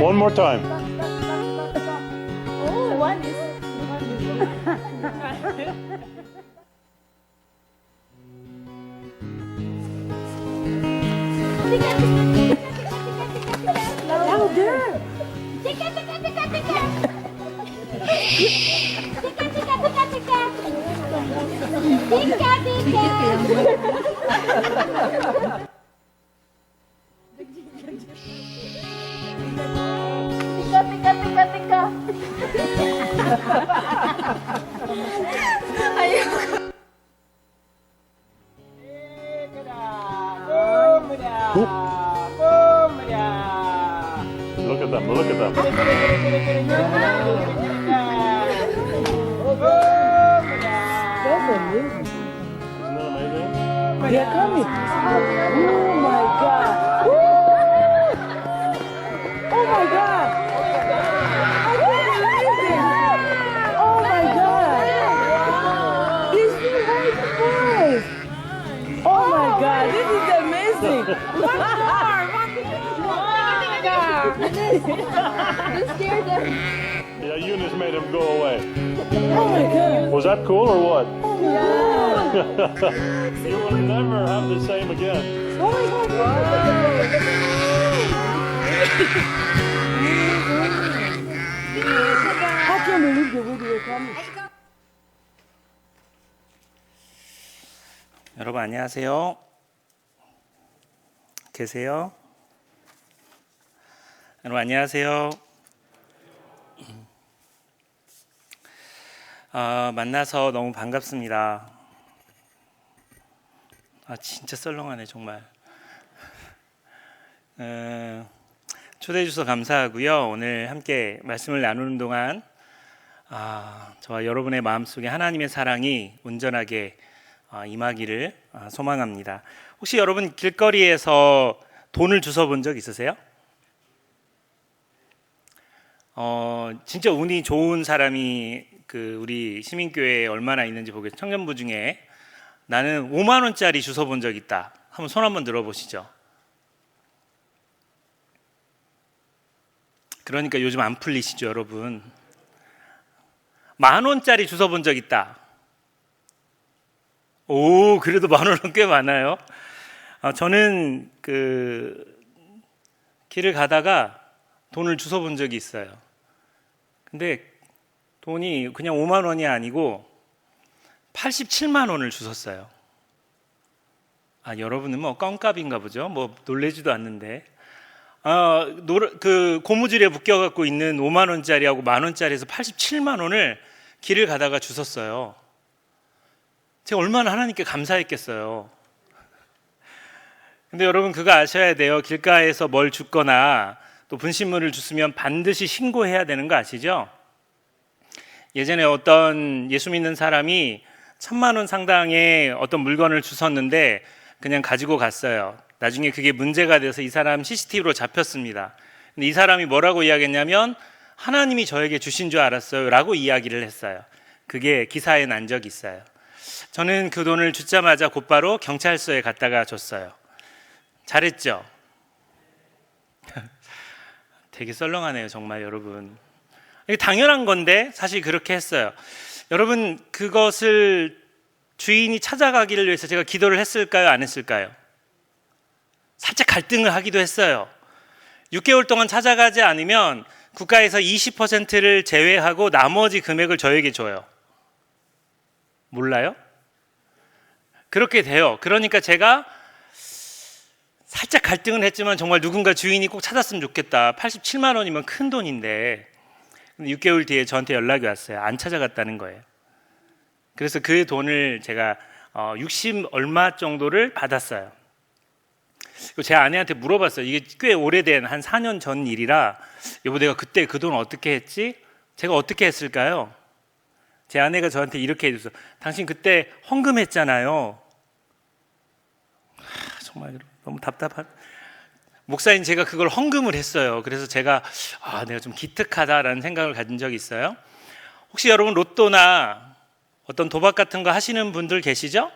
One more time. Oh, one is. Louder. Tika, tika, tika, tika. Tika, tika, tika, tika. Tika, tika. Tika, tika, tika, tika. Ayoko. Look at them. Look at them. Isn't that amazing? They are coming. Oh my God. Woo! Oh my God. I can't believe it. Oh my God. This is very surprised. Oh my God. This is amazing. You scared them. Yeah, Eunice made him go away. Oh my God. Was that cool or what? Yeah. You will never have the same again. Oh my God. I can't believe the way they were coming. 여러분 안녕하세요. 계세요? 여러분 안녕하세요. 만나서 너무 반갑습니다. 진짜 썰렁하네 정말. 초대해 주셔서 감사하고요. 오늘 함께 말씀을 나누는 동안 저와 여러분의 마음속에 하나님의 사랑이 온전하게 임하기를 소망합니다. 혹시 여러분 길거리에서 돈을 주워 본 적 있으세요? 진짜 운이 좋은 사람이 우리 시민교회에 얼마나 있는지 보겠습니다. 청년부 중에 나는 5만 원짜리 주워 본 적 있다. 한번 손 한번 들어보시죠. 그러니까 요즘 안 풀리시죠, 여러분. 10,000원짜리 주워 본 적 있다. 오, 그래도 10,000원은 꽤 많아요. 저는 길을 가다가 돈을 주워 본 적이 있어요. 근데 돈이 그냥 5만 원이 아니고 87만 원을 주웠어요. 여러분은 뭐 껌값인가 보죠. 뭐 놀래지도 않는데. 고무줄에 묶여갖고 있는 5만 원짜리하고 10,000원짜리에서 87만 원을 길을 가다가 주웠어요. 제가 얼마나 하나님께 감사했겠어요. 근데 여러분 그거 아셔야 돼요. 길가에서 뭘 줍거나 또 분신물을 줬으면 반드시 신고해야 되는 거 아시죠? 예전에 어떤 예수 믿는 사람이 1,000만 원 상당의 어떤 물건을 주웠는데 그냥 가지고 갔어요. 나중에 그게 문제가 돼서 이 사람 CCTV로 잡혔습니다. 근데 이 사람이 뭐라고 이야기했냐면 하나님이 저에게 주신 줄 알았어요 라고 이야기를 했어요. 그게 기사에 난 적이 있어요. 저는 그 돈을 주자마자 곧바로 경찰서에 갖다가 줬어요. 잘했죠? 되게 썰렁하네요 정말 여러분. 이게 당연한 건데 사실 그렇게 했어요. 여러분 그것을 주인이 찾아가기를 위해서 제가 기도를 했을까요? 안 했을까요? 살짝 갈등을 하기도 했어요. 6개월 동안 찾아가지 않으면 국가에서 20%를 제외하고 나머지 금액을 저에게 줘요. 몰라요? 그렇게 돼요. 그러니까 제가 살짝 갈등은 했지만 정말 누군가 주인이 꼭 찾았으면 좋겠다. 87만 원이면 큰 돈인데 6개월 뒤에 저한테 연락이 왔어요. 안 찾아갔다는 거예요. 그래서 그 돈을 제가 60 얼마 정도를 받았어요. 제 아내한테 물어봤어요. 이게 꽤 오래된 한 4년 전 일이라 여보 내가 그때 그 돈 어떻게 했지? 제가 어떻게 했을까요? 제 아내가 저한테 이렇게 해줬어요. 당신 그때 헌금했잖아요. 정말 너무 답답한. 목사님 제가 그걸 헌금을 했어요. 그래서 제가 내가 좀 기특하다라는 생각을 가진 적이 있어요. 혹시 여러분 로또나 어떤 도박 같은 거 하시는 분들 계시죠?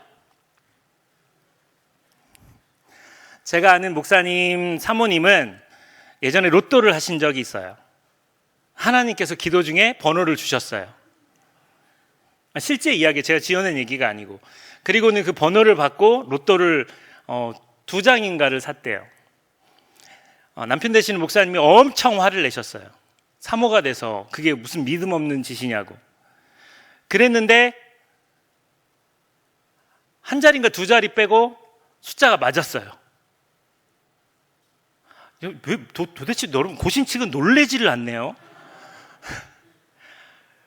제가 아는 목사님 사모님은 예전에 로또를 하신 적이 있어요. 하나님께서 기도 중에 번호를 주셨어요. 실제 이야기, 제가 지어낸 얘기가 아니고. 그리고는 그 번호를 받고 로또를 2장인가를 샀대요. 남편 되시는 목사님이 엄청 화를 내셨어요. 사모가 돼서 그게 무슨 믿음 없는 짓이냐고. 그랬는데 한 자리인가 두 자리 빼고 숫자가 맞았어요. 도대체 여러분 고신측은 놀래지를 않네요.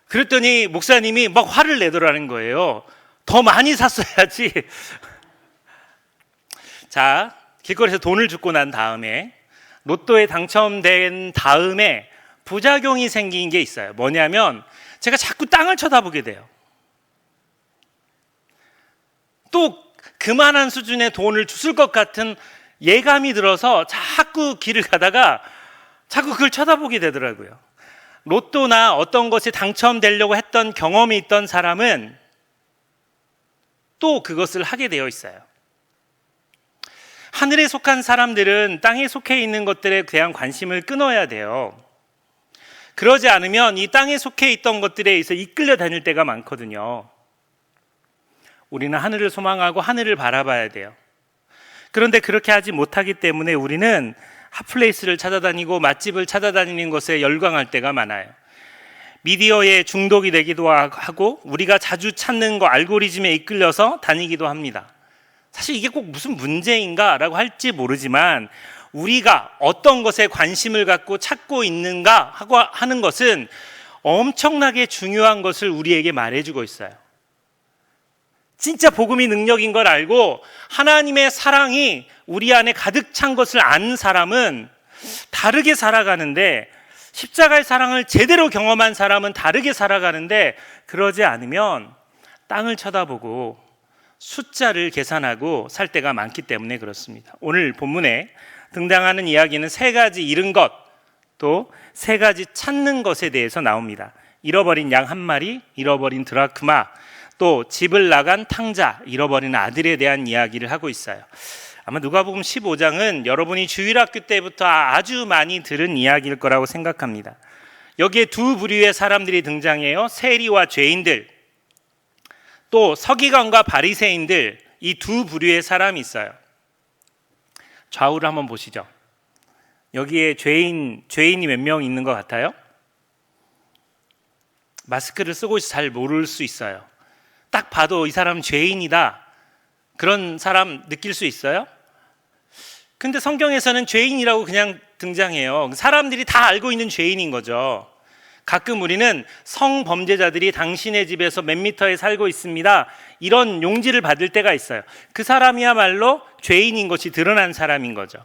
그랬더니 목사님이 막 화를 내더라는 거예요. 더 많이 샀어야지. 자, 길거리에서 돈을 줍고 난 다음에 로또에 당첨된 다음에 부작용이 생긴 게 있어요. 뭐냐면 제가 자꾸 땅을 쳐다보게 돼요. 또 그만한 수준의 돈을 주실 것 같은 예감이 들어서 자꾸 길을 가다가 자꾸 그걸 쳐다보게 되더라고요. 로또나 어떤 것에 당첨되려고 했던 경험이 있던 사람은 또 그것을 하게 되어 있어요. 하늘에 속한 사람들은 땅에 속해 있는 것들에 대한 관심을 끊어야 돼요. 그러지 않으면 이 땅에 속해 있던 것들에 의해서 이끌려 다닐 때가 많거든요. 우리는 하늘을 소망하고 하늘을 바라봐야 돼요. 그런데 그렇게 하지 못하기 때문에 우리는 핫플레이스를 찾아다니고 맛집을 찾아다니는 것에 열광할 때가 많아요. 미디어에 중독이 되기도 하고 우리가 자주 찾는 거 알고리즘에 이끌려서 다니기도 합니다. 사실 이게 꼭 무슨 문제인가 라고 할지 모르지만 우리가 어떤 것에 관심을 갖고 찾고 있는가 하고 하는 것은 엄청나게 중요한 것을 우리에게 말해주고 있어요. 진짜 복음이 능력인 걸 알고 하나님의 사랑이 우리 안에 가득 찬 것을 아는 사람은 다르게 살아가는데, 십자가의 사랑을 제대로 경험한 사람은 다르게 살아가는데, 그러지 않으면 땅을 쳐다보고 숫자를 계산하고 살 때가 많기 때문에 그렇습니다. 오늘 본문에 등장하는 이야기는 세 가지 잃은 것, 또 세 가지 찾는 것에 대해서 나옵니다. 잃어버린 양 한 마리, 잃어버린 드라크마, 또 집을 나간 탕자, 잃어버린 아들에 대한 이야기를 하고 있어요. 아마 누가복음 15장은 여러분이 주일학교 때부터 아주 많이 들은 이야기일 거라고 생각합니다. 여기에 두 부류의 사람들이 등장해요. 세리와 죄인들, 또 서기관과 바리새인들, 이 두 부류의 사람이 있어요. 좌우를 한번 보시죠. 여기에 죄인이 몇 명 있는 것 같아요? 마스크를 쓰고 있어 잘 모를 수 있어요. 딱 봐도 이 사람은 죄인이다, 그런 사람 느낄 수 있어요? 근데 성경에서는 죄인이라고 그냥 등장해요. 사람들이 다 알고 있는 죄인인 거죠. 가끔 우리는 성범죄자들이 당신의 집에서 몇 미터에 살고 있습니다, 이런 용지를 받을 때가 있어요. 그 사람이야말로 죄인인 것이 드러난 사람인 거죠.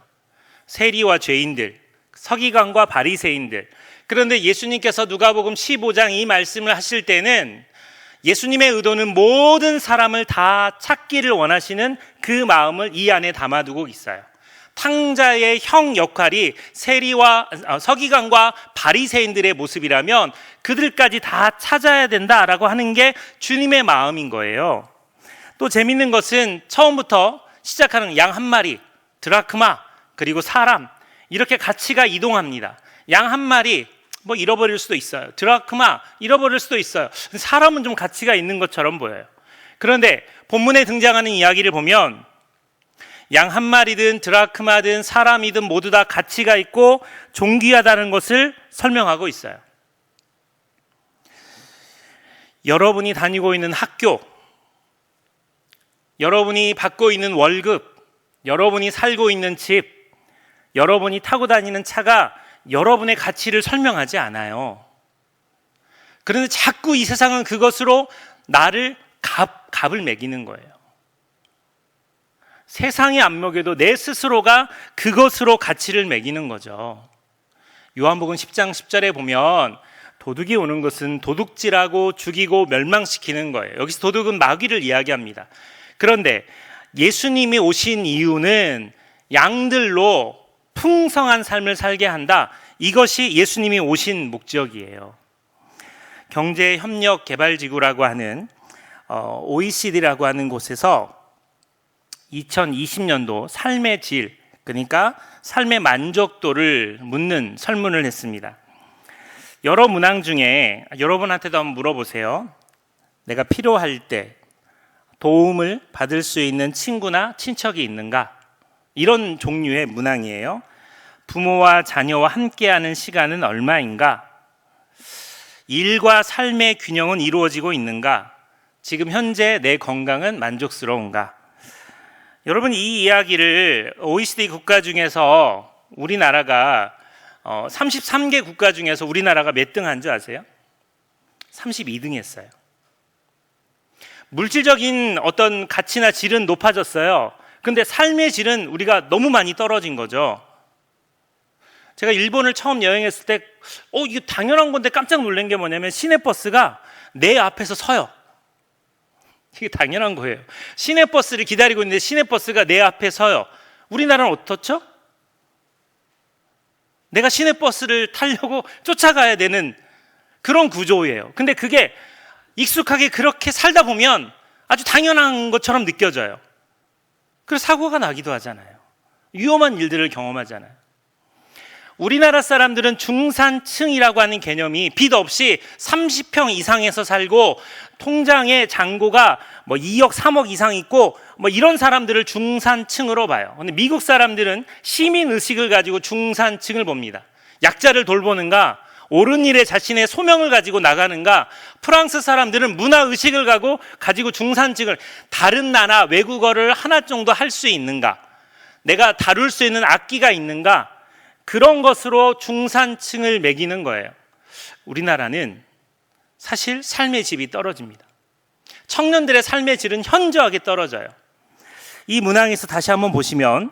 세리와 죄인들, 서기관과 바리새인들. 그런데 예수님께서 누가복음 15장 이 말씀을 하실 때는 예수님의 의도는 모든 사람을 다 찾기를 원하시는 그 마음을 이 안에 담아두고 있어요. 탕자의 형 역할이 세리와 서기관과 바리새인들의 모습이라면 그들까지 다 찾아야 된다라고 하는 게 주님의 마음인 거예요. 또 재밌는 것은 처음부터 시작하는 양 한 마리, 드라크마, 그리고 사람, 이렇게 가치가 이동합니다. 양 한 마리 뭐 잃어버릴 수도 있어요. 드라크마 잃어버릴 수도 있어요. 사람은 좀 가치가 있는 것처럼 보여요. 그런데 본문에 등장하는 이야기를 보면 양 한 마리든 드라크마든 사람이든 모두 다 가치가 있고 존귀하다는 것을 설명하고 있어요. 여러분이 다니고 있는 학교, 여러분이 받고 있는 월급, 여러분이 살고 있는 집, 여러분이 타고 다니는 차가 여러분의 가치를 설명하지 않아요. 그런데 자꾸 이 세상은 그것으로 나를 값을 매기는 거예요. 세상이 안 먹여도 내 스스로가 그것으로 가치를 매기는 거죠. 요한복음 10장 10절에 보면 도둑이 오는 것은 도둑질하고 죽이고 멸망시키는 거예요. 여기서 도둑은 마귀를 이야기합니다. 그런데 예수님이 오신 이유는 양들로 풍성한 삶을 살게 한다, 이것이 예수님이 오신 목적이에요. 경제협력개발지구라고 하는 OECD라고 하는 곳에서 2020년도 삶의 질, 그러니까 삶의 만족도를 묻는 설문을 했습니다. 여러 문항 중에 여러분한테도 한번 물어보세요. 내가 필요할 때 도움을 받을 수 있는 친구나 친척이 있는가? 이런 종류의 문항이에요. 부모와 자녀와 함께하는 시간은 얼마인가? 일과 삶의 균형은 이루어지고 있는가? 지금 현재 내 건강은 만족스러운가? 여러분, 이 이야기를 OECD 국가 중에서 우리나라가 33개 국가 중에서 우리나라가 몇 등 한 줄 아세요? 32등 했어요. 물질적인 어떤 가치나 질은 높아졌어요. 근데 삶의 질은 우리가 너무 많이 떨어진 거죠. 제가 일본을 처음 여행했을 때 이거 당연한 건데 깜짝 놀란 게 뭐냐면 시내버스가 내 앞에서 서요. 이게 당연한 거예요. 시내버스를 기다리고 있는데 시내버스가 내 앞에 서요. 우리나라는 어떻죠? 내가 시내버스를 타려고 쫓아가야 되는 그런 구조예요. 근데 그게 익숙하게 그렇게 살다 보면 아주 당연한 것처럼 느껴져요. 그래서 사고가 나기도 하잖아요. 위험한 일들을 경험하잖아요. 우리나라 사람들은 중산층이라고 하는 개념이 빚 없이 30평 이상에서 살고 통장에 잔고가 2억, 3억 이상 있고 이런 사람들을 중산층으로 봐요. 근데 미국 사람들은 시민 의식을 가지고 중산층을 봅니다. 약자를 돌보는가, 옳은 일에 자신의 소명을 가지고 나가는가. 프랑스 사람들은 문화 의식을 가지고 중산층을, 다른 나라 외국어를 하나 정도 할 수 있는가, 내가 다룰 수 있는 악기가 있는가, 그런 것으로 중산층을 매기는 거예요. 우리나라는 사실 삶의 질이 떨어집니다. 청년들의 삶의 질은 현저하게 떨어져요. 이 문항에서 다시 한번 보시면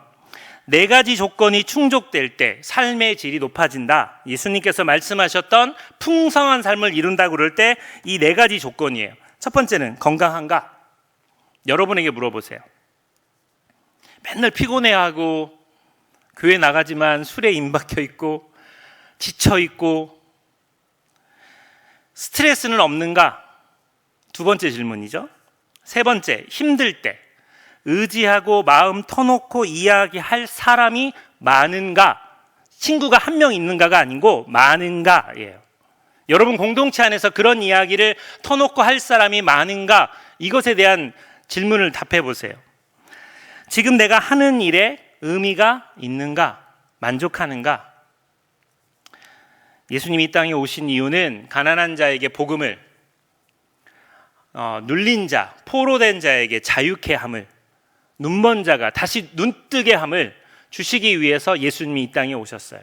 4가지 조건이 충족될 때 삶의 질이 높아진다. 예수님께서 말씀하셨던 풍성한 삶을 이룬다고 그럴 때 이 4가지 조건이에요. 첫 번째는 건강한가? 여러분에게 물어보세요. 맨날 피곤해하고 교회 나가지만 술에 임박혀 있고 지쳐 있고 스트레스는 없는가? 2번째 질문이죠. 3번째, 힘들 때 의지하고 마음 터놓고 이야기할 사람이 많은가? 친구가 한 명 있는가가 아니고 많은가예요. 여러분 공동체 안에서 그런 이야기를 터놓고 할 사람이 많은가? 이것에 대한 질문을 답해 보세요. 지금 내가 하는 일에 의미가 있는가? 만족하는가? 예수님이 이 땅에 오신 이유는 가난한 자에게 복음을, 눌린 자, 포로된 자에게 자유케 함을, 눈먼 자가 다시 눈뜨게 함을 주시기 위해서 예수님이 이 땅에 오셨어요.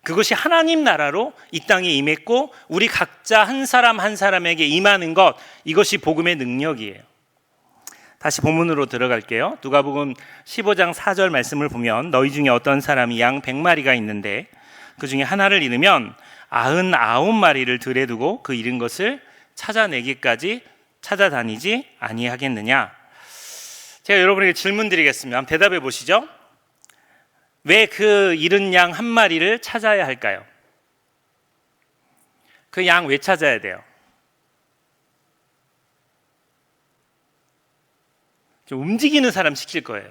그것이 하나님 나라로 이 땅에 임했고 우리 각자 한 사람 한 사람에게 임하는 것, 이것이 복음의 능력이에요. 다시 본문으로 들어갈게요. 누가복음 15장 4절 말씀을 보면 너희 중에 어떤 사람이 양 100마리가 있는데 그 중에 하나를 잃으면 99마리를 들에 두고 그 잃은 것을 찾아내기까지 찾아다니지 아니하겠느냐. 제가 여러분에게 질문 드리겠습니다. 한번 대답해 보시죠. 왜 그 잃은 양 1마리를 찾아야 할까요? 그 양 왜 찾아야 돼요? 좀 움직이는 사람 시킬 거예요.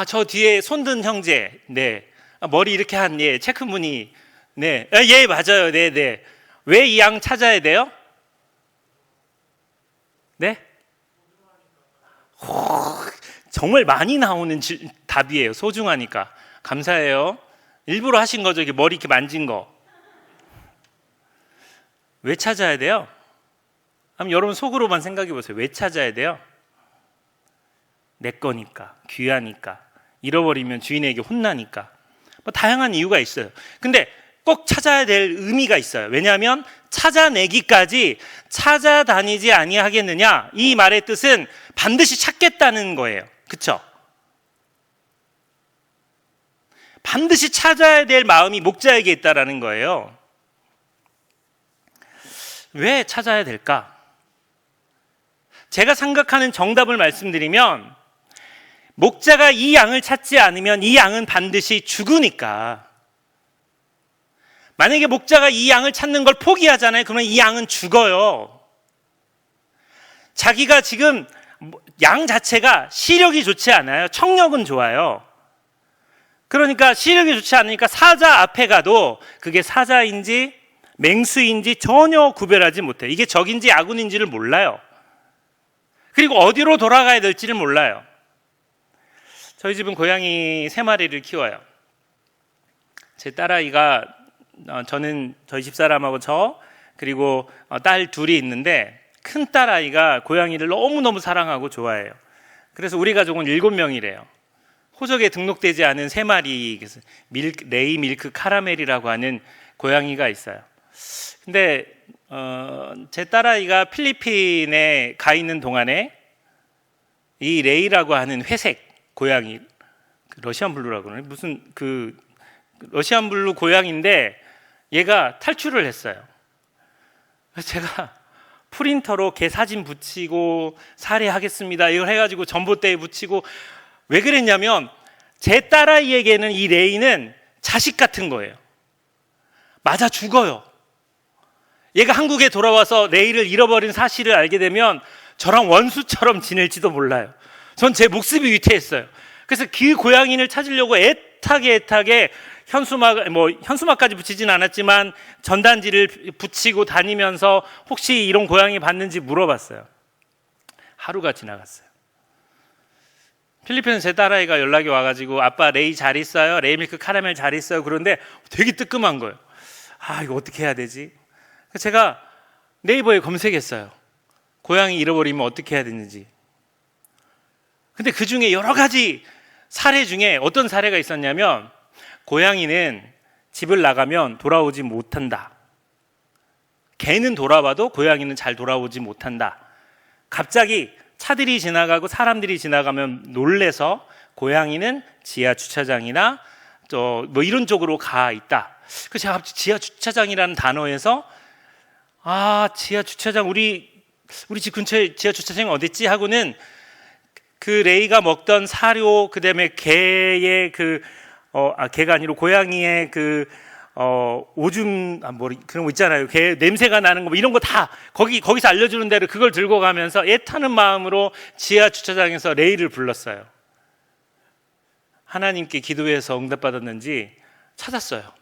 저 뒤에 손든 형제, 네, 머리 이렇게 한 체크무늬, 네, 예, 맞아요, 네, 네. 왜 이 양 찾아야 돼요? 네? 정말 많이 나오는 답이에요. 소중하니까. 감사해요. 일부러 하신 거죠. 이렇게 머리 이렇게 만진 거. 왜 찾아야 돼요? 한번 여러분 속으로만 생각해 보세요. 왜 찾아야 돼요? 내 거니까, 귀하니까, 잃어버리면 주인에게 혼나니까, 다양한 이유가 있어요. 근데 꼭 찾아야 될 의미가 있어요. 왜냐하면 찾아내기까지 찾아다니지 아니하겠느냐, 이 말의 뜻은 반드시 찾겠다는 거예요. 그렇죠? 반드시 찾아야 될 마음이 목자에게 있다라는 거예요. 왜 찾아야 될까? 제가 생각하는 정답을 말씀드리면, 목자가 이 양을 찾지 않으면 이 양은 반드시 죽으니까. 만약에 목자가 이 양을 찾는 걸 포기하잖아요. 그러면 이 양은 죽어요. 자기가 지금 양 자체가 시력이 좋지 않아요. 청력은 좋아요. 그러니까 시력이 좋지 않으니까 사자 앞에 가도 그게 사자인지 맹수인지 전혀 구별하지 못해요. 이게 적인지 아군인지를 몰라요. 그리고 어디로 돌아가야 될지를 몰라요. 저희 집은 고양이 3마리를 키워요. 제 딸아이가 저는 저희 집사람하고 그리고 딸 둘이 있는데 큰 딸아이가 고양이를 너무너무 사랑하고 좋아해요. 그래서 우리 가족은 7명이래요. 호적에 등록되지 않은 3마리 레이 밀크 카라멜이라고 하는 고양이가 있어요. 근데 제 딸아이가 필리핀에 가 있는 동안에 이 레이라고 하는 회색 고양이, 러시안 블루라고 그러네. 무슨 러시안 블루 고양이인데 얘가 탈출을 했어요. 그래서 제가 프린터로 개 사진 붙이고 살해하겠습니다 이걸 해가지고 전봇대에 붙이고, 왜 그랬냐면 제 딸아이에게는 이 레이는 자식 같은 거예요. 맞아 죽어요. 얘가 한국에 돌아와서 레이를 잃어버린 사실을 알게 되면 저랑 원수처럼 지낼지도 몰라요. 전 제 목숨이 위태했어요. 그래서 그 고양이를 찾으려고 애타게 현수막까지 붙이진 않았지만 전단지를 붙이고 다니면서 혹시 이런 고양이 봤는지 물어봤어요. 하루가 지나갔어요. 필리핀에서 제 딸아이가 연락이 와가지고 아빠 레이 잘 있어요? 레이 밀크 카라멜 잘 있어요? 그런데 되게 뜨끔한 거예요. 이거 어떻게 해야 되지? 제가 네이버에 검색했어요. 고양이 잃어버리면 어떻게 해야 되는지. 근데 그 중에 여러 가지 사례 중에 어떤 사례가 있었냐면, 고양이는 집을 나가면 돌아오지 못한다. 개는 돌아와도 고양이는 잘 돌아오지 못한다. 갑자기 차들이 지나가고 사람들이 지나가면 놀래서 고양이는 지하 주차장이나 이런 쪽으로 가 있다. 그래서 제가 갑자기 지하 주차장이라는 단어에서 지하 주차장, 우리 집 근처에 지하 주차장이 어딨지? 하고는 그 레이가 먹던 사료, 그 다음에 개의 개가 아니고 고양이의 오줌, 그런 거 있잖아요. 개 냄새가 나는 거, 이런 거 다 거기서 알려주는 대로 그걸 들고 가면서 애타는 마음으로 지하 주차장에서 레이를 불렀어요. 하나님께 기도해서 응답받았는지 찾았어요.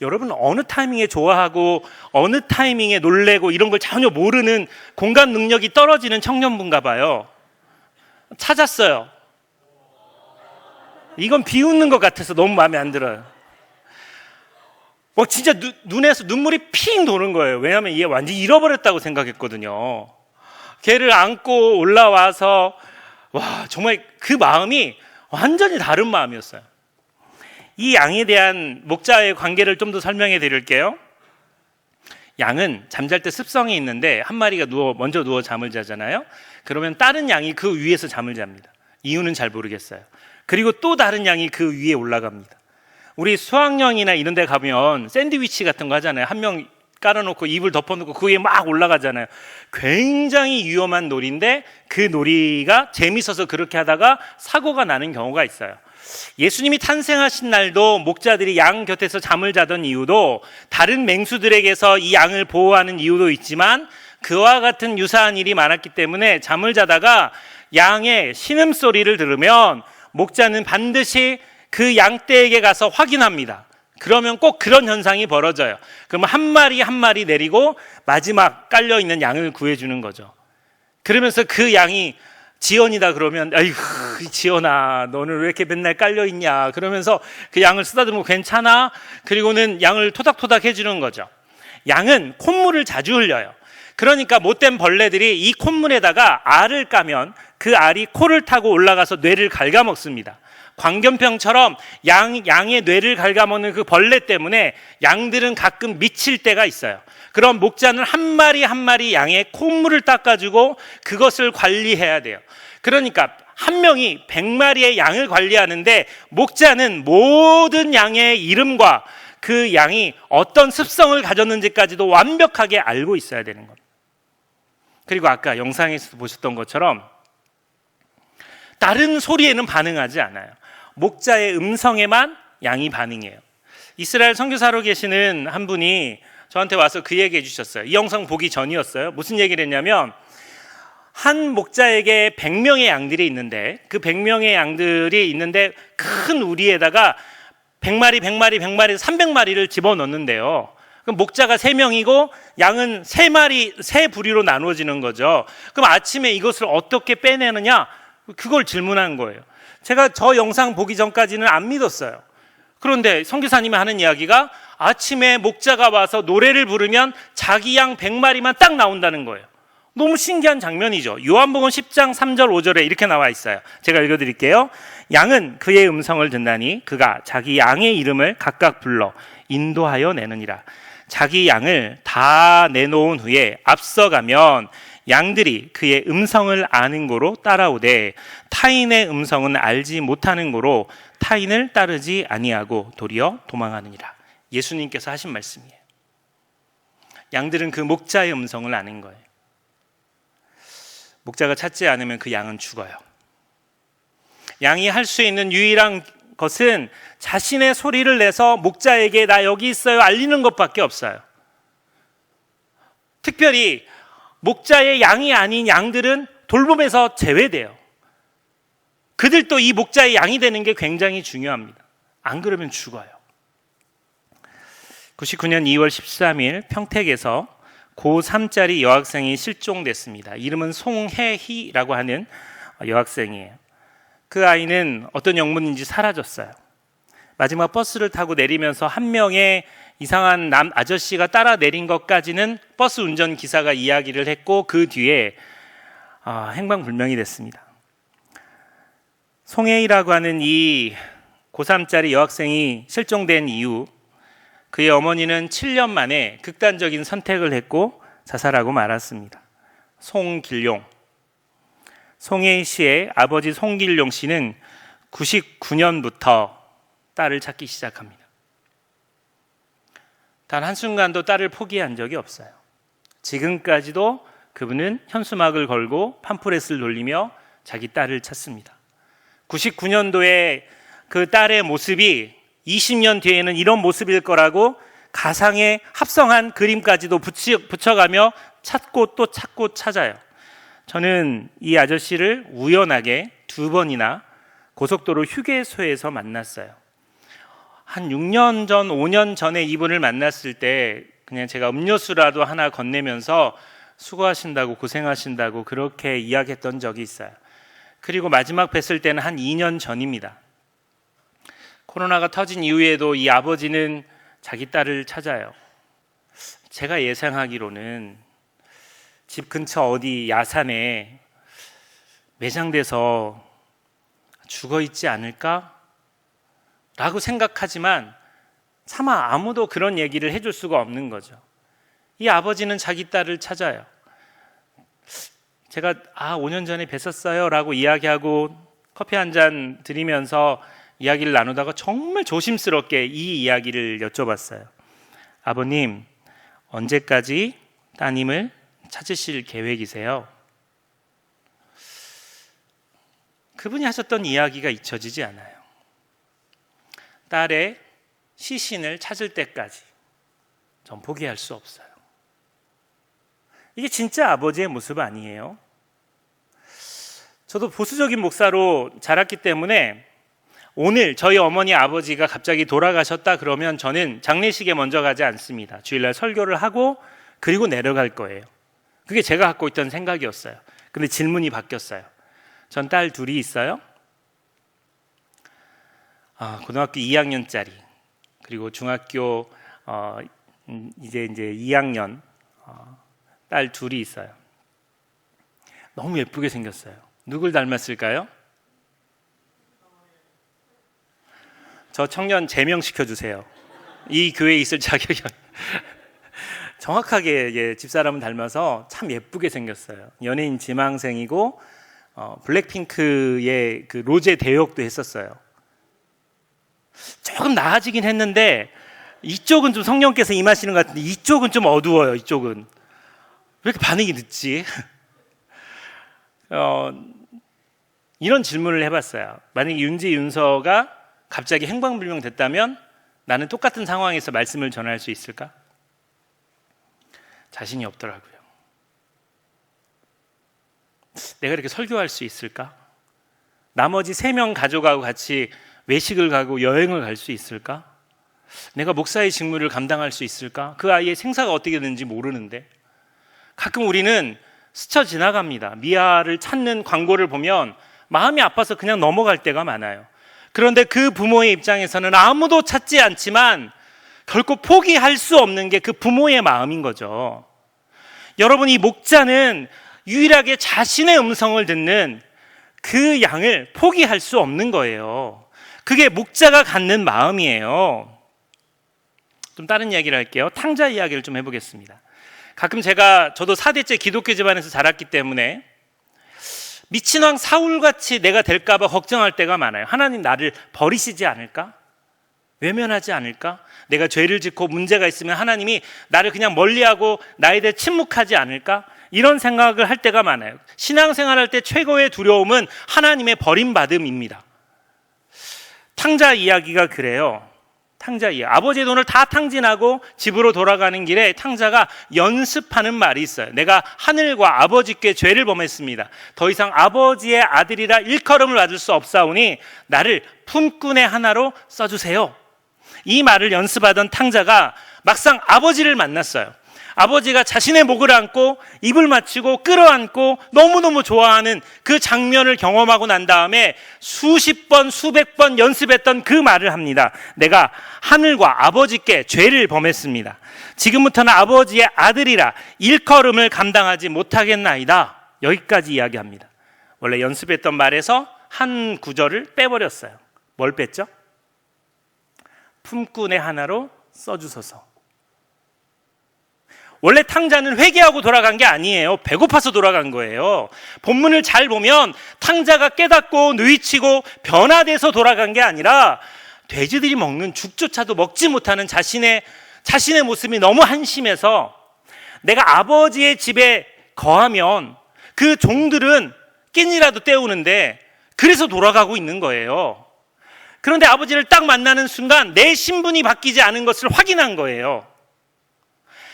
여러분, 어느 타이밍에 좋아하고 어느 타이밍에 놀래고 이런 걸 전혀 모르는 공감 능력이 떨어지는 청년분가 봐요. 찾았어요. 이건 비웃는 것 같아서 너무 마음에 안 들어요. 진짜 눈에서 눈물이 핑 도는 거예요. 왜냐하면 얘 완전히 잃어버렸다고 생각했거든요. 걔를 안고 올라와서 정말 그 마음이 완전히 다른 마음이었어요. 이 양에 대한 목자의 관계를 좀 더 설명해 드릴게요. 양은 잠잘 때 습성이 있는데 한 마리가 먼저 누워 잠을 자잖아요. 그러면 다른 양이 그 위에서 잠을 잡니다. 이유는 잘 모르겠어요. 그리고 또 다른 양이 그 위에 올라갑니다. 우리 수학여행이나 이런 데 가면 샌드위치 같은 거 하잖아요. 한 명 깔아놓고 이불 덮어놓고 그 위에 막 올라가잖아요. 굉장히 위험한 놀이인데 그 놀이가 재밌어서 그렇게 하다가 사고가 나는 경우가 있어요. 예수님이 탄생하신 날도 목자들이 양 곁에서 잠을 자던 이유도 다른 맹수들에게서 이 양을 보호하는 이유도 있지만, 그와 같은 유사한 일이 많았기 때문에 잠을 자다가 양의 신음소리를 들으면 목자는 반드시 그 양떼에게 가서 확인합니다. 그러면 꼭 그런 현상이 벌어져요. 그러면 한 마리 한 마리 내리고 마지막 깔려있는 양을 구해주는 거죠. 그러면서 그 양이 지연이다 그러면 아이고 지연아 너는 왜 이렇게 맨날 깔려있냐 그러면서 그 양을 쓰다듬고 괜찮아? 그리고는 양을 토닥토닥 해주는 거죠. 양은 콧물을 자주 흘려요. 그러니까 못된 벌레들이 이 콧물에다가 알을 까면 그 알이 코를 타고 올라가서 뇌를 갉아먹습니다. 광견병처럼 양의 뇌를 갉아먹는 그 벌레 때문에 양들은 가끔 미칠 때가 있어요. 그럼 목자는 한 마리 한 마리 양의 콧물을 닦아주고 그것을 관리해야 돼요. 그러니까 한 명이 100마리의 양을 관리하는데 목자는 모든 양의 이름과 그 양이 어떤 습성을 가졌는지까지도 완벽하게 알고 있어야 되는 겁니다. 그리고 아까 영상에서 보셨던 것처럼 다른 소리에는 반응하지 않아요. 목자의 음성에만 양이 반응해요. 이스라엘 선교사로 계시는 한 분이 저한테 와서 그 얘기 해주셨어요. 이 영상 보기 전이었어요. 무슨 얘기를 했냐면 한 목자에게 100명의 양들이 있는데 그 100명의 양들이 있는데 큰 우리에다가 100마리, 100마리, 100마리, 300마리를 집어넣는데요. 그럼 목자가 3명이고 양은 3마리, 3부리로 나누어지는 거죠. 그럼 아침에 이것을 어떻게 빼내느냐? 그걸 질문한 거예요. 제가 저 영상 보기 전까지는 안 믿었어요. 그런데 선교사님이 하는 이야기가 아침에 목자가 와서 노래를 부르면 자기 양 100마리만 딱 나온다는 거예요. 너무 신기한 장면이죠. 요한복음 10장 3절 5절에 이렇게 나와 있어요. 제가 읽어드릴게요. 양은 그의 음성을 듣나니 그가 자기 양의 이름을 각각 불러 인도하여 내느니라. 자기 양을 다 내놓은 후에 앞서가면 양들이 그의 음성을 아는 고로 따라오되 타인의 음성은 알지 못하는 고로 타인을 따르지 아니하고 도리어 도망하느니라. 예수님께서 하신 말씀이에요. 양들은 그 목자의 음성을 아는 거예요. 목자가 찾지 않으면 그 양은 죽어요. 양이 할 수 있는 유일한 것은 자신의 소리를 내서 목자에게 나 여기 있어요 알리는 것밖에 없어요. 특별히 목자의 양이 아닌 양들은 돌봄에서 제외돼요. 그들도 이 목자의 양이 되는 게 굉장히 중요합니다. 안 그러면 죽어요. 99년 2월 13일 평택에서 고3짜리 여학생이 실종됐습니다. 이름은 송혜희라고 하는 여학생이에요. 그 아이는 어떤 영문인지 사라졌어요. 마지막 버스를 타고 내리면서 한 명의 이상한 남 아저씨가 따라 내린 것까지는 버스 운전기사가 이야기를 했고 그 뒤에 행방불명이 됐습니다. 송혜희라고 하는 이 고3짜리 여학생이 실종된 이후 그의 어머니는 7년 만에 극단적인 선택을 했고 자살하고 말았습니다. 송길용. 송혜희 씨의 아버지 송길용 씨는 99년부터 딸을 찾기 시작합니다. 단 한순간도 딸을 포기한 적이 없어요. 지금까지도 그분은 현수막을 걸고 팜프렛을 돌리며 자기 딸을 찾습니다. 99년도에 그 딸의 모습이 20년 뒤에는 이런 모습일 거라고 가상에 합성한 그림까지도 붙여가며 찾고 또 찾고 찾아요. 저는 이 아저씨를 우연하게 2번이나 고속도로 휴게소에서 만났어요. 한 6년 전, 5년 전에 이분을 만났을 때 그냥 제가 음료수라도 하나 건네면서 수고하신다고 고생하신다고 그렇게 이야기했던 적이 있어요. 그리고 마지막 뵀을 때는 한 2년 전입니다. 코로나가 터진 이후에도 이 아버지는 자기 딸을 찾아요. 제가 예상하기로는 집 근처 어디 야산에 매장돼서 죽어 있지 않을까? 라고 생각하지만 차마 아무도 그런 얘기를 해줄 수가 없는 거죠. 이 아버지는 자기 딸을 찾아요. 제가 5년 전에 뵀었어요 라고 이야기하고 커피 한 잔 드리면서 이야기를 나누다가 정말 조심스럽게 이 이야기를 여쭤봤어요. 아버님, 언제까지 따님을 찾으실 계획이세요? 그분이 하셨던 이야기가 잊혀지지 않아요. 딸의 시신을 찾을 때까지 전 포기할 수 없어요. 이게 진짜 아버지의 모습 아니에요? 저도 보수적인 목사로 자랐기 때문에 오늘 저희 어머니 아버지가 갑자기 돌아가셨다 그러면 저는 장례식에 먼저 가지 않습니다. 주일날 설교를 하고 그리고 내려갈 거예요. 그게 제가 갖고 있던 생각이었어요. 근데 질문이 바뀌었어요. 전 딸 둘이 있어요. 고등학교 2학년짜리 그리고 중학교 이제 2학년 딸 둘이 있어요. 너무 예쁘게 생겼어요. 누굴 닮았을까요? 저 청년 제명시켜 주세요. 이 교회에 있을 자격이 정확하게 집사람을 닮아서 참 예쁘게 생겼어요. 연예인 지망생이고 블랙핑크의 그 로제 대역도 했었어요. 조금 나아지긴 했는데 이쪽은 좀 성령께서 임하시는 것 같은데 이쪽은 좀 어두워요. 이쪽은 왜 이렇게 반응이 늦지? 이런 질문을 해봤어요. 만약에 윤지 윤서가 갑자기 행방불명 됐다면 나는 똑같은 상황에서 말씀을 전할 수 있을까? 자신이 없더라고요. 내가 이렇게 설교할 수 있을까? 나머지 3명 가족하고 같이 외식을 가고 여행을 갈 수 있을까? 내가 목사의 직무를 감당할 수 있을까? 그 아이의 생사가 어떻게 되는지 모르는데 가끔 우리는 스쳐 지나갑니다. 미아를 찾는 광고를 보면 마음이 아파서 그냥 넘어갈 때가 많아요. 그런데 그 부모의 입장에서는 아무도 찾지 않지만 결코 포기할 수 없는 게 그 부모의 마음인 거죠. 여러분, 이 목자는 유일하게 자신의 음성을 듣는 그 양을 포기할 수 없는 거예요. 그게 목자가 갖는 마음이에요. 좀 다른 이야기를 할게요. 탕자 이야기를 좀 해보겠습니다. 가끔 저도 4대째 기독교 집안에서 자랐기 때문에 미친 왕 사울같이 내가 될까 봐 걱정할 때가 많아요. 하나님 나를 버리시지 않을까? 외면하지 않을까? 내가 죄를 짓고 문제가 있으면 하나님이 나를 그냥 멀리하고 나에 대해 침묵하지 않을까? 이런 생각을 할 때가 많아요. 신앙생활할 때 최고의 두려움은 하나님의 버림받음입니다. 탕자 이야기가 그래요. 탕자 이야기. 아버지의 돈을 다 탕진하고 집으로 돌아가는 길에 탕자가 연습하는 말이 있어요. 내가 하늘과 아버지께 죄를 범했습니다. 더 이상 아버지의 아들이라 일컬음을 받을 수 없사오니 나를 품꾼의 하나로 써주세요. 이 말을 연습하던 탕자가 막상 아버지를 만났어요. 아버지가 자신의 목을 안고 입을 맞추고 끌어안고 너무너무 좋아하는 그 장면을 경험하고 난 다음에 수십 번 수백 번 연습했던 그 말을 합니다. 내가 하늘과 아버지께 죄를 범했습니다. 지금부터는 아버지의 아들이라 일컬음을 감당하지 못하겠나이다. 여기까지 이야기합니다. 원래 연습했던 말에서 한 구절을 빼버렸어요. 뭘 뺐죠? 품꾼의 하나로 써주소서. 원래 탕자는 회개하고 돌아간 게 아니에요. 배고파서 돌아간 거예요. 본문을 잘 보면 탕자가 깨닫고 누이치고 변화돼서 돌아간 게 아니라 돼지들이 먹는 죽조차도 먹지 못하는 자신의 모습이 너무 한심해서 내가 아버지의 집에 거하면 그 종들은 끼니라도 때우는데 그래서 돌아가고 있는 거예요. 그런데 아버지를 딱 만나는 순간 내 신분이 바뀌지 않은 것을 확인한 거예요.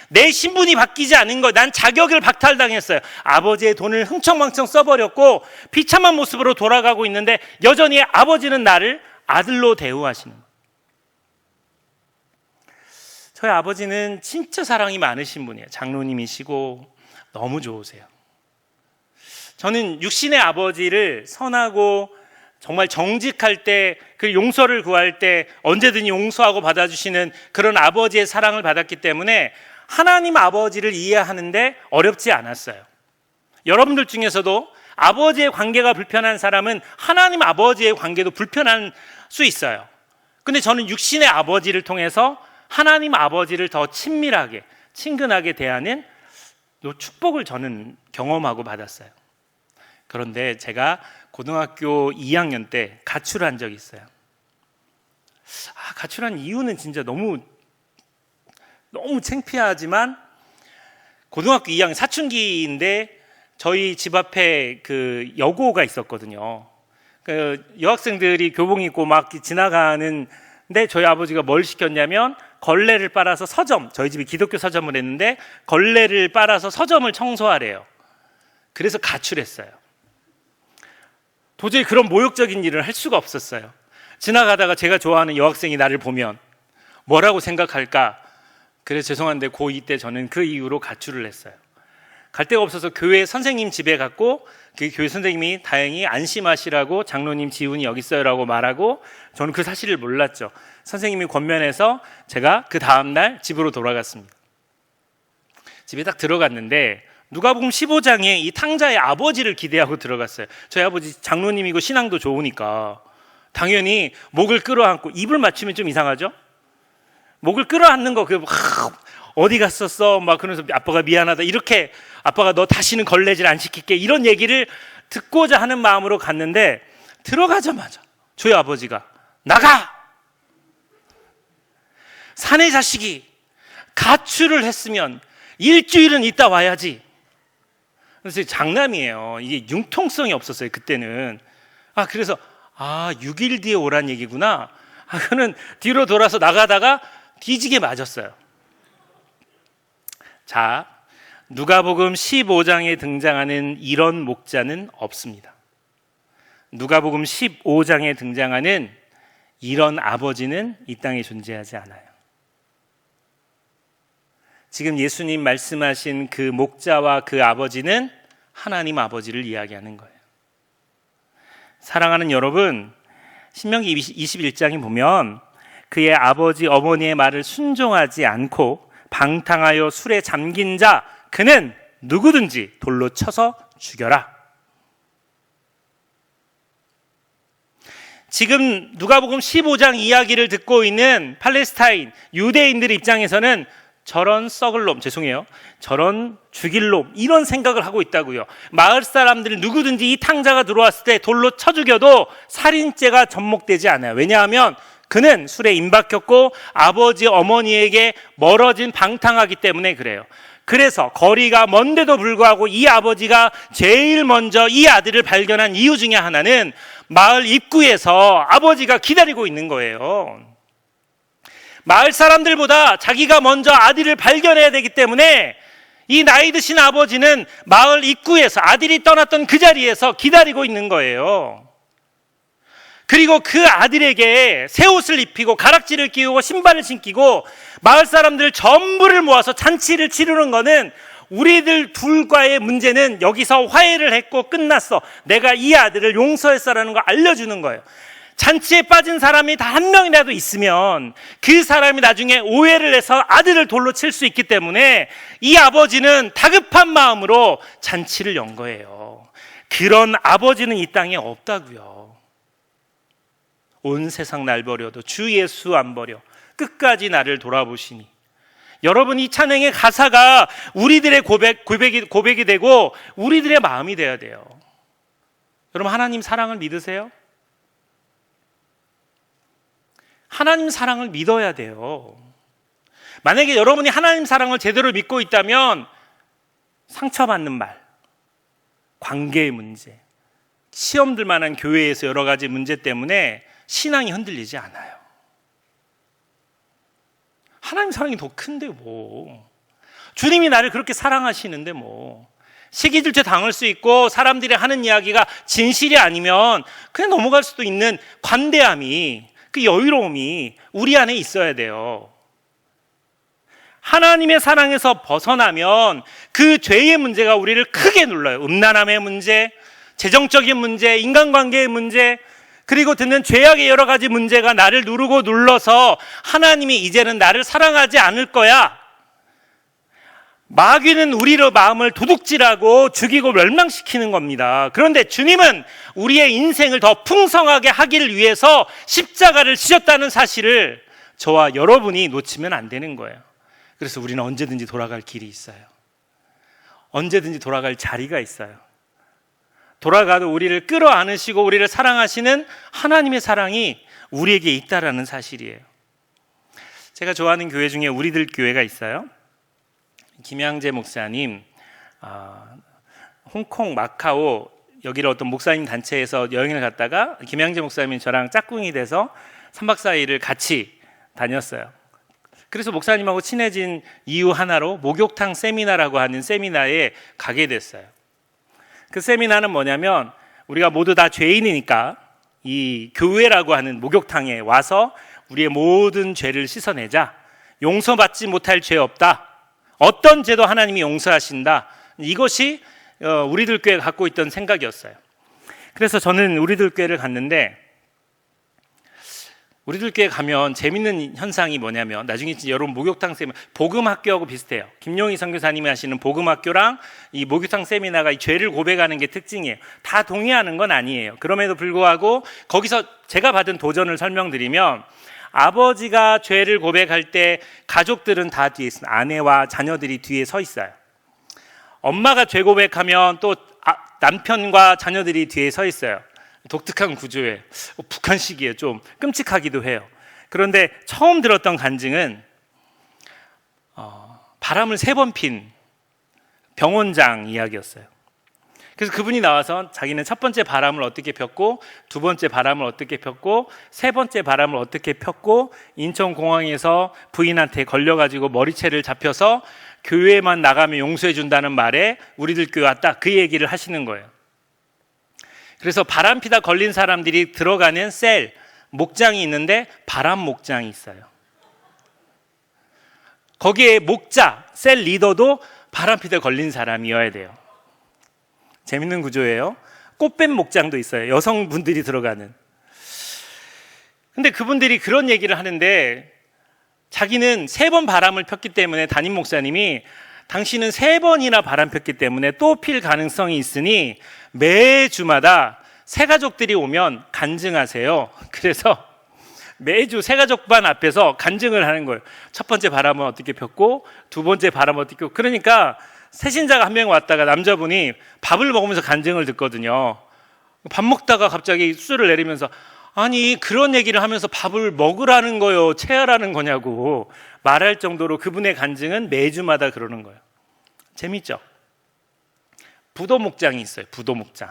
내 신분이 바뀌지 않은 거, 난 자격을 박탈당했어요. 아버지의 돈을 흥청망청 써버렸고 비참한 모습으로 돌아가고 있는데 여전히 아버지는 나를 아들로 대우하시는 거예요. 저희 아버지는 진짜 사랑이 많으신 분이에요. 장로님이시고 너무 좋으세요. 저는 육신의 아버지를 선하고 정말 정직할 때, 그 용서를 구할 때 언제든지 용서하고 받아주시는 그런 아버지의 사랑을 받았기 때문에 하나님 아버지를 이해하는데 어렵지 않았어요. 여러분들 중에서도 아버지의 관계가 불편한 사람은 하나님 아버지의 관계도 불편할 수 있어요. 근데 저는 육신의 아버지를 통해서 하나님 아버지를 더 친밀하게, 친근하게 대하는 이 축복을 저는 경험하고 받았어요. 그런데 제가 고등학교 2학년 때 가출한 적이 있어요. 가출한 이유는 진짜 너무 창피하지만 고등학교 2학년 사춘기인데 저희 집 앞에 그 여고가 있었거든요. 그 여학생들이 교복 입고 막 지나가는데 저희 아버지가 뭘 시켰냐면 걸레를 빨아서 서점, 저희 집이 기독교 서점을 했는데 걸레를 빨아서 서점을 청소하래요. 그래서 가출했어요. 도저히 그런 모욕적인 일을 할 수가 없었어요. 지나가다가 제가 좋아하는 여학생이 나를 보면 뭐라고 생각할까? 그래서 죄송한데 고2 때 저는 그 이후로 가출을 했어요. 갈 데가 없어서 교회 선생님 집에 갔고 그 교회 선생님이 다행히 안심하시라고 장로님 지훈이 여기 있어요라고 말하고 저는 그 사실을 몰랐죠. 선생님이 권면해서 제가 그 다음날 집으로 돌아갔습니다. 집에 딱 들어갔는데 누가복음 15장에 이 탕자의 아버지를 기대하고 들어갔어요. 저희 아버지 장로님이고 신앙도 좋으니까 당연히 목을 끌어안고 입을 맞추면 좀 이상하죠? 목을 끌어안는 거 어디 갔었어? 막 그러면서 아빠가 미안하다 이렇게 아빠가 너 다시는 걸레질 안 시킬게 이런 얘기를 듣고자 하는 마음으로 갔는데 들어가자마자 저희 아버지가 나가! 사내 자식이 가출을 했으면 일주일은 있다 와야지. 그래서 장남이에요. 이게 융통성이 없었어요 그때는. 그래서 6일 뒤에 오란 얘기구나. 그는 뒤로 돌아서 나가다가 뒤지게 맞았어요. 자, 누가복음 15장에 등장하는 이런 목자는 없습니다. 누가복음 15장에 등장하는 이런 아버지는 이 땅에 존재하지 않아요. 지금 예수님 말씀하신 그 목자와 그 아버지는 하나님 아버지를 이야기하는 거예요. 사랑하는 여러분, 신명기 21장에 보면 그의 아버지 어머니의 말을 순종하지 않고 방탕하여 술에 잠긴 자 그는 누구든지 돌로 쳐서 죽여라. 지금 누가복음 15장 이야기를 듣고 있는 팔레스타인 유대인들 입장에서는 저런 썩을 놈, 저런 죽일 놈, 이런 생각을 하고 있다고요. 마을 사람들 누구든지 이 탕자가 들어왔을 때 돌로 쳐 죽여도 살인죄가 접목되지 않아요. 왜냐하면 그는 술에 임박혔고 아버지 어머니에게 멀어진 방탕하기 때문에 그래요. 그래서 거리가 먼데도 불구하고 이 아버지가 제일 먼저 이 아들을 발견한 이유 중에 하나는 마을 입구에서 아버지가 기다리고 있는 거예요. 마을 사람들보다 자기가 먼저 아들을 발견해야 되기 때문에 이 나이 드신 아버지는 마을 입구에서 아들이 떠났던 그 자리에서 기다리고 있는 거예요. 그리고 그 아들에게 새 옷을 입히고 가락지를 끼우고 신발을 신기고 마을 사람들 전부를 모아서 잔치를 치르는 거는 우리들 둘과의 문제는 여기서 화해를 했고 끝났어. 내가 이 아들을 용서했어라는 걸 알려주는 거예요. 잔치에 빠진 사람이 단 한 명이라도 있으면 그 사람이 나중에 오해를 해서 아들을 돌로 칠 수 있기 때문에 이 아버지는 다급한 마음으로 잔치를 연 거예요. 그런 아버지는 이 땅에 없다고요. 온 세상 날 버려도 주 예수 안 버려 끝까지 나를 돌아보시니. 여러분, 이 찬양의 가사가 우리들의 고백이 되고 우리들의 마음이 돼야 돼요. 여러분, 하나님 사랑을 믿으세요? 하나님 사랑을 믿어야 돼요. 만약에 여러분이 하나님 사랑을 제대로 믿고 있다면 상처받는 말, 관계의 문제, 시험 들 만한 교회에서 여러 가지 문제 때문에 신앙이 흔들리지 않아요. 하나님 사랑이 더 큰데 뭐. 주님이 나를 그렇게 사랑하시는데 뭐. 시기질투 당할 수 있고 사람들이 하는 이야기가 진실이 아니면 그냥 넘어갈 수도 있는 관대함이, 그 여유로움이 우리 안에 있어야 돼요. 하나님의 사랑에서 벗어나면 그 죄의 문제가 우리를 크게 눌러요. 음란함의 문제, 재정적인 문제, 인간관계의 문제, 그리고 듣는 죄악의 여러 가지 문제가 나를 누르고 눌러서 하나님이 이제는 나를 사랑하지 않을 거야. 마귀는 우리로 마음을 도둑질하고 죽이고 멸망시키는 겁니다. 그런데 주님은 우리의 인생을 더 풍성하게 하기를 위해서 십자가를 지셨다는 사실을 저와 여러분이 놓치면 안 되는 거예요. 그래서 우리는 언제든지 돌아갈 길이 있어요. 언제든지 돌아갈 자리가 있어요. 돌아가도 우리를 끌어안으시고 우리를 사랑하시는 하나님의 사랑이 우리에게 있다라는 사실이에요. 제가 좋아하는 교회 중에 우리들 교회가 있어요. 김양재 목사님, 홍콩, 마카오 여기를 어떤 목사님 단체에서 여행을 갔다가 김양재 목사님이 저랑 짝꿍이 돼서 3박 4일을 같이 다녔어요. 그래서 목사님하고 친해진 이유 하나로 목욕탕 세미나라고 하는 세미나에 가게 됐어요. 그 세미나는 뭐냐면 우리가 모두 다 죄인이니까 이 교회라고 하는 목욕탕에 와서 우리의 모든 죄를 씻어내자. 용서받지 못할 죄 없다. 어떤 죄도 하나님이 용서하신다. 이것이 우리들 교회가 갖고 있던 생각이었어요. 그래서 저는 우리들 교회를 갔는데 우리들 교회 가면 재밌는 현상이 뭐냐면 나중에 여러분 목욕탕 세미나 복음학교하고 비슷해요. 김용희 선교사님이 하시는 복음학교랑 이 목욕탕 세미나가 이 죄를 고백하는 게 특징이에요. 다 동의하는 건 아니에요. 그럼에도 불구하고 거기서 제가 받은 도전을 설명드리면 아버지가 죄를 고백할 때 가족들은 다 뒤에 있어요. 아내와 자녀들이 뒤에 서 있어요. 엄마가 죄 고백하면 또 남편과 자녀들이 뒤에 서 있어요. 독특한 구조에 북한식이에요. 좀 끔찍하기도 해요. 그런데 처음 들었던 간증은 바람을 3번 핀 병원장 이야기였어요. 그래서 그분이 나와서 자기는 첫 번째 바람을 어떻게 폈고 두 번째 바람을 어떻게 폈고 세 번째 바람을 어떻게 폈고 인천공항에서 부인한테 걸려가지고 머리채를 잡혀서 교회만 나가면 용서해 준다는 말에 우리들 교회 왔다, 그 얘기를 하시는 거예요. 그래서 바람피다 걸린 사람들이 들어가는 셀, 목장이 있는데 바람 목장이 있어요. 거기에 목자, 셀 리더도 바람피다 걸린 사람이어야 돼요. 재밌는 구조예요. 꽃뱀 목장도 있어요. 여성분들이 들어가는. 근데 그분들이 그런 얘기를 하는데, 자기는 3번 바람을 폈기 때문에 담임 목사님이, 당신은 3번이나 바람 폈기 때문에 또 필 가능성이 있으니 매주마다 새가족들이 오면 간증하세요. 그래서 매주 새가족반 앞에서 간증을 하는 거예요. 첫 번째 바람은 어떻게 폈고, 두 번째 바람은 어떻게 폈고. 그러니까 새신자가 한 명 왔다가 남자분이 밥을 먹으면서 간증을 듣거든요. 밥 먹다가 갑자기 수저를 내리면서, 아니 그런 얘기를 하면서 밥을 먹으라는 거요, 체하라는 거냐고 말할 정도로 그분의 간증은 매주마다 그러는 거예요. 재밌죠? 부도 목장이 있어요. 부도 목장.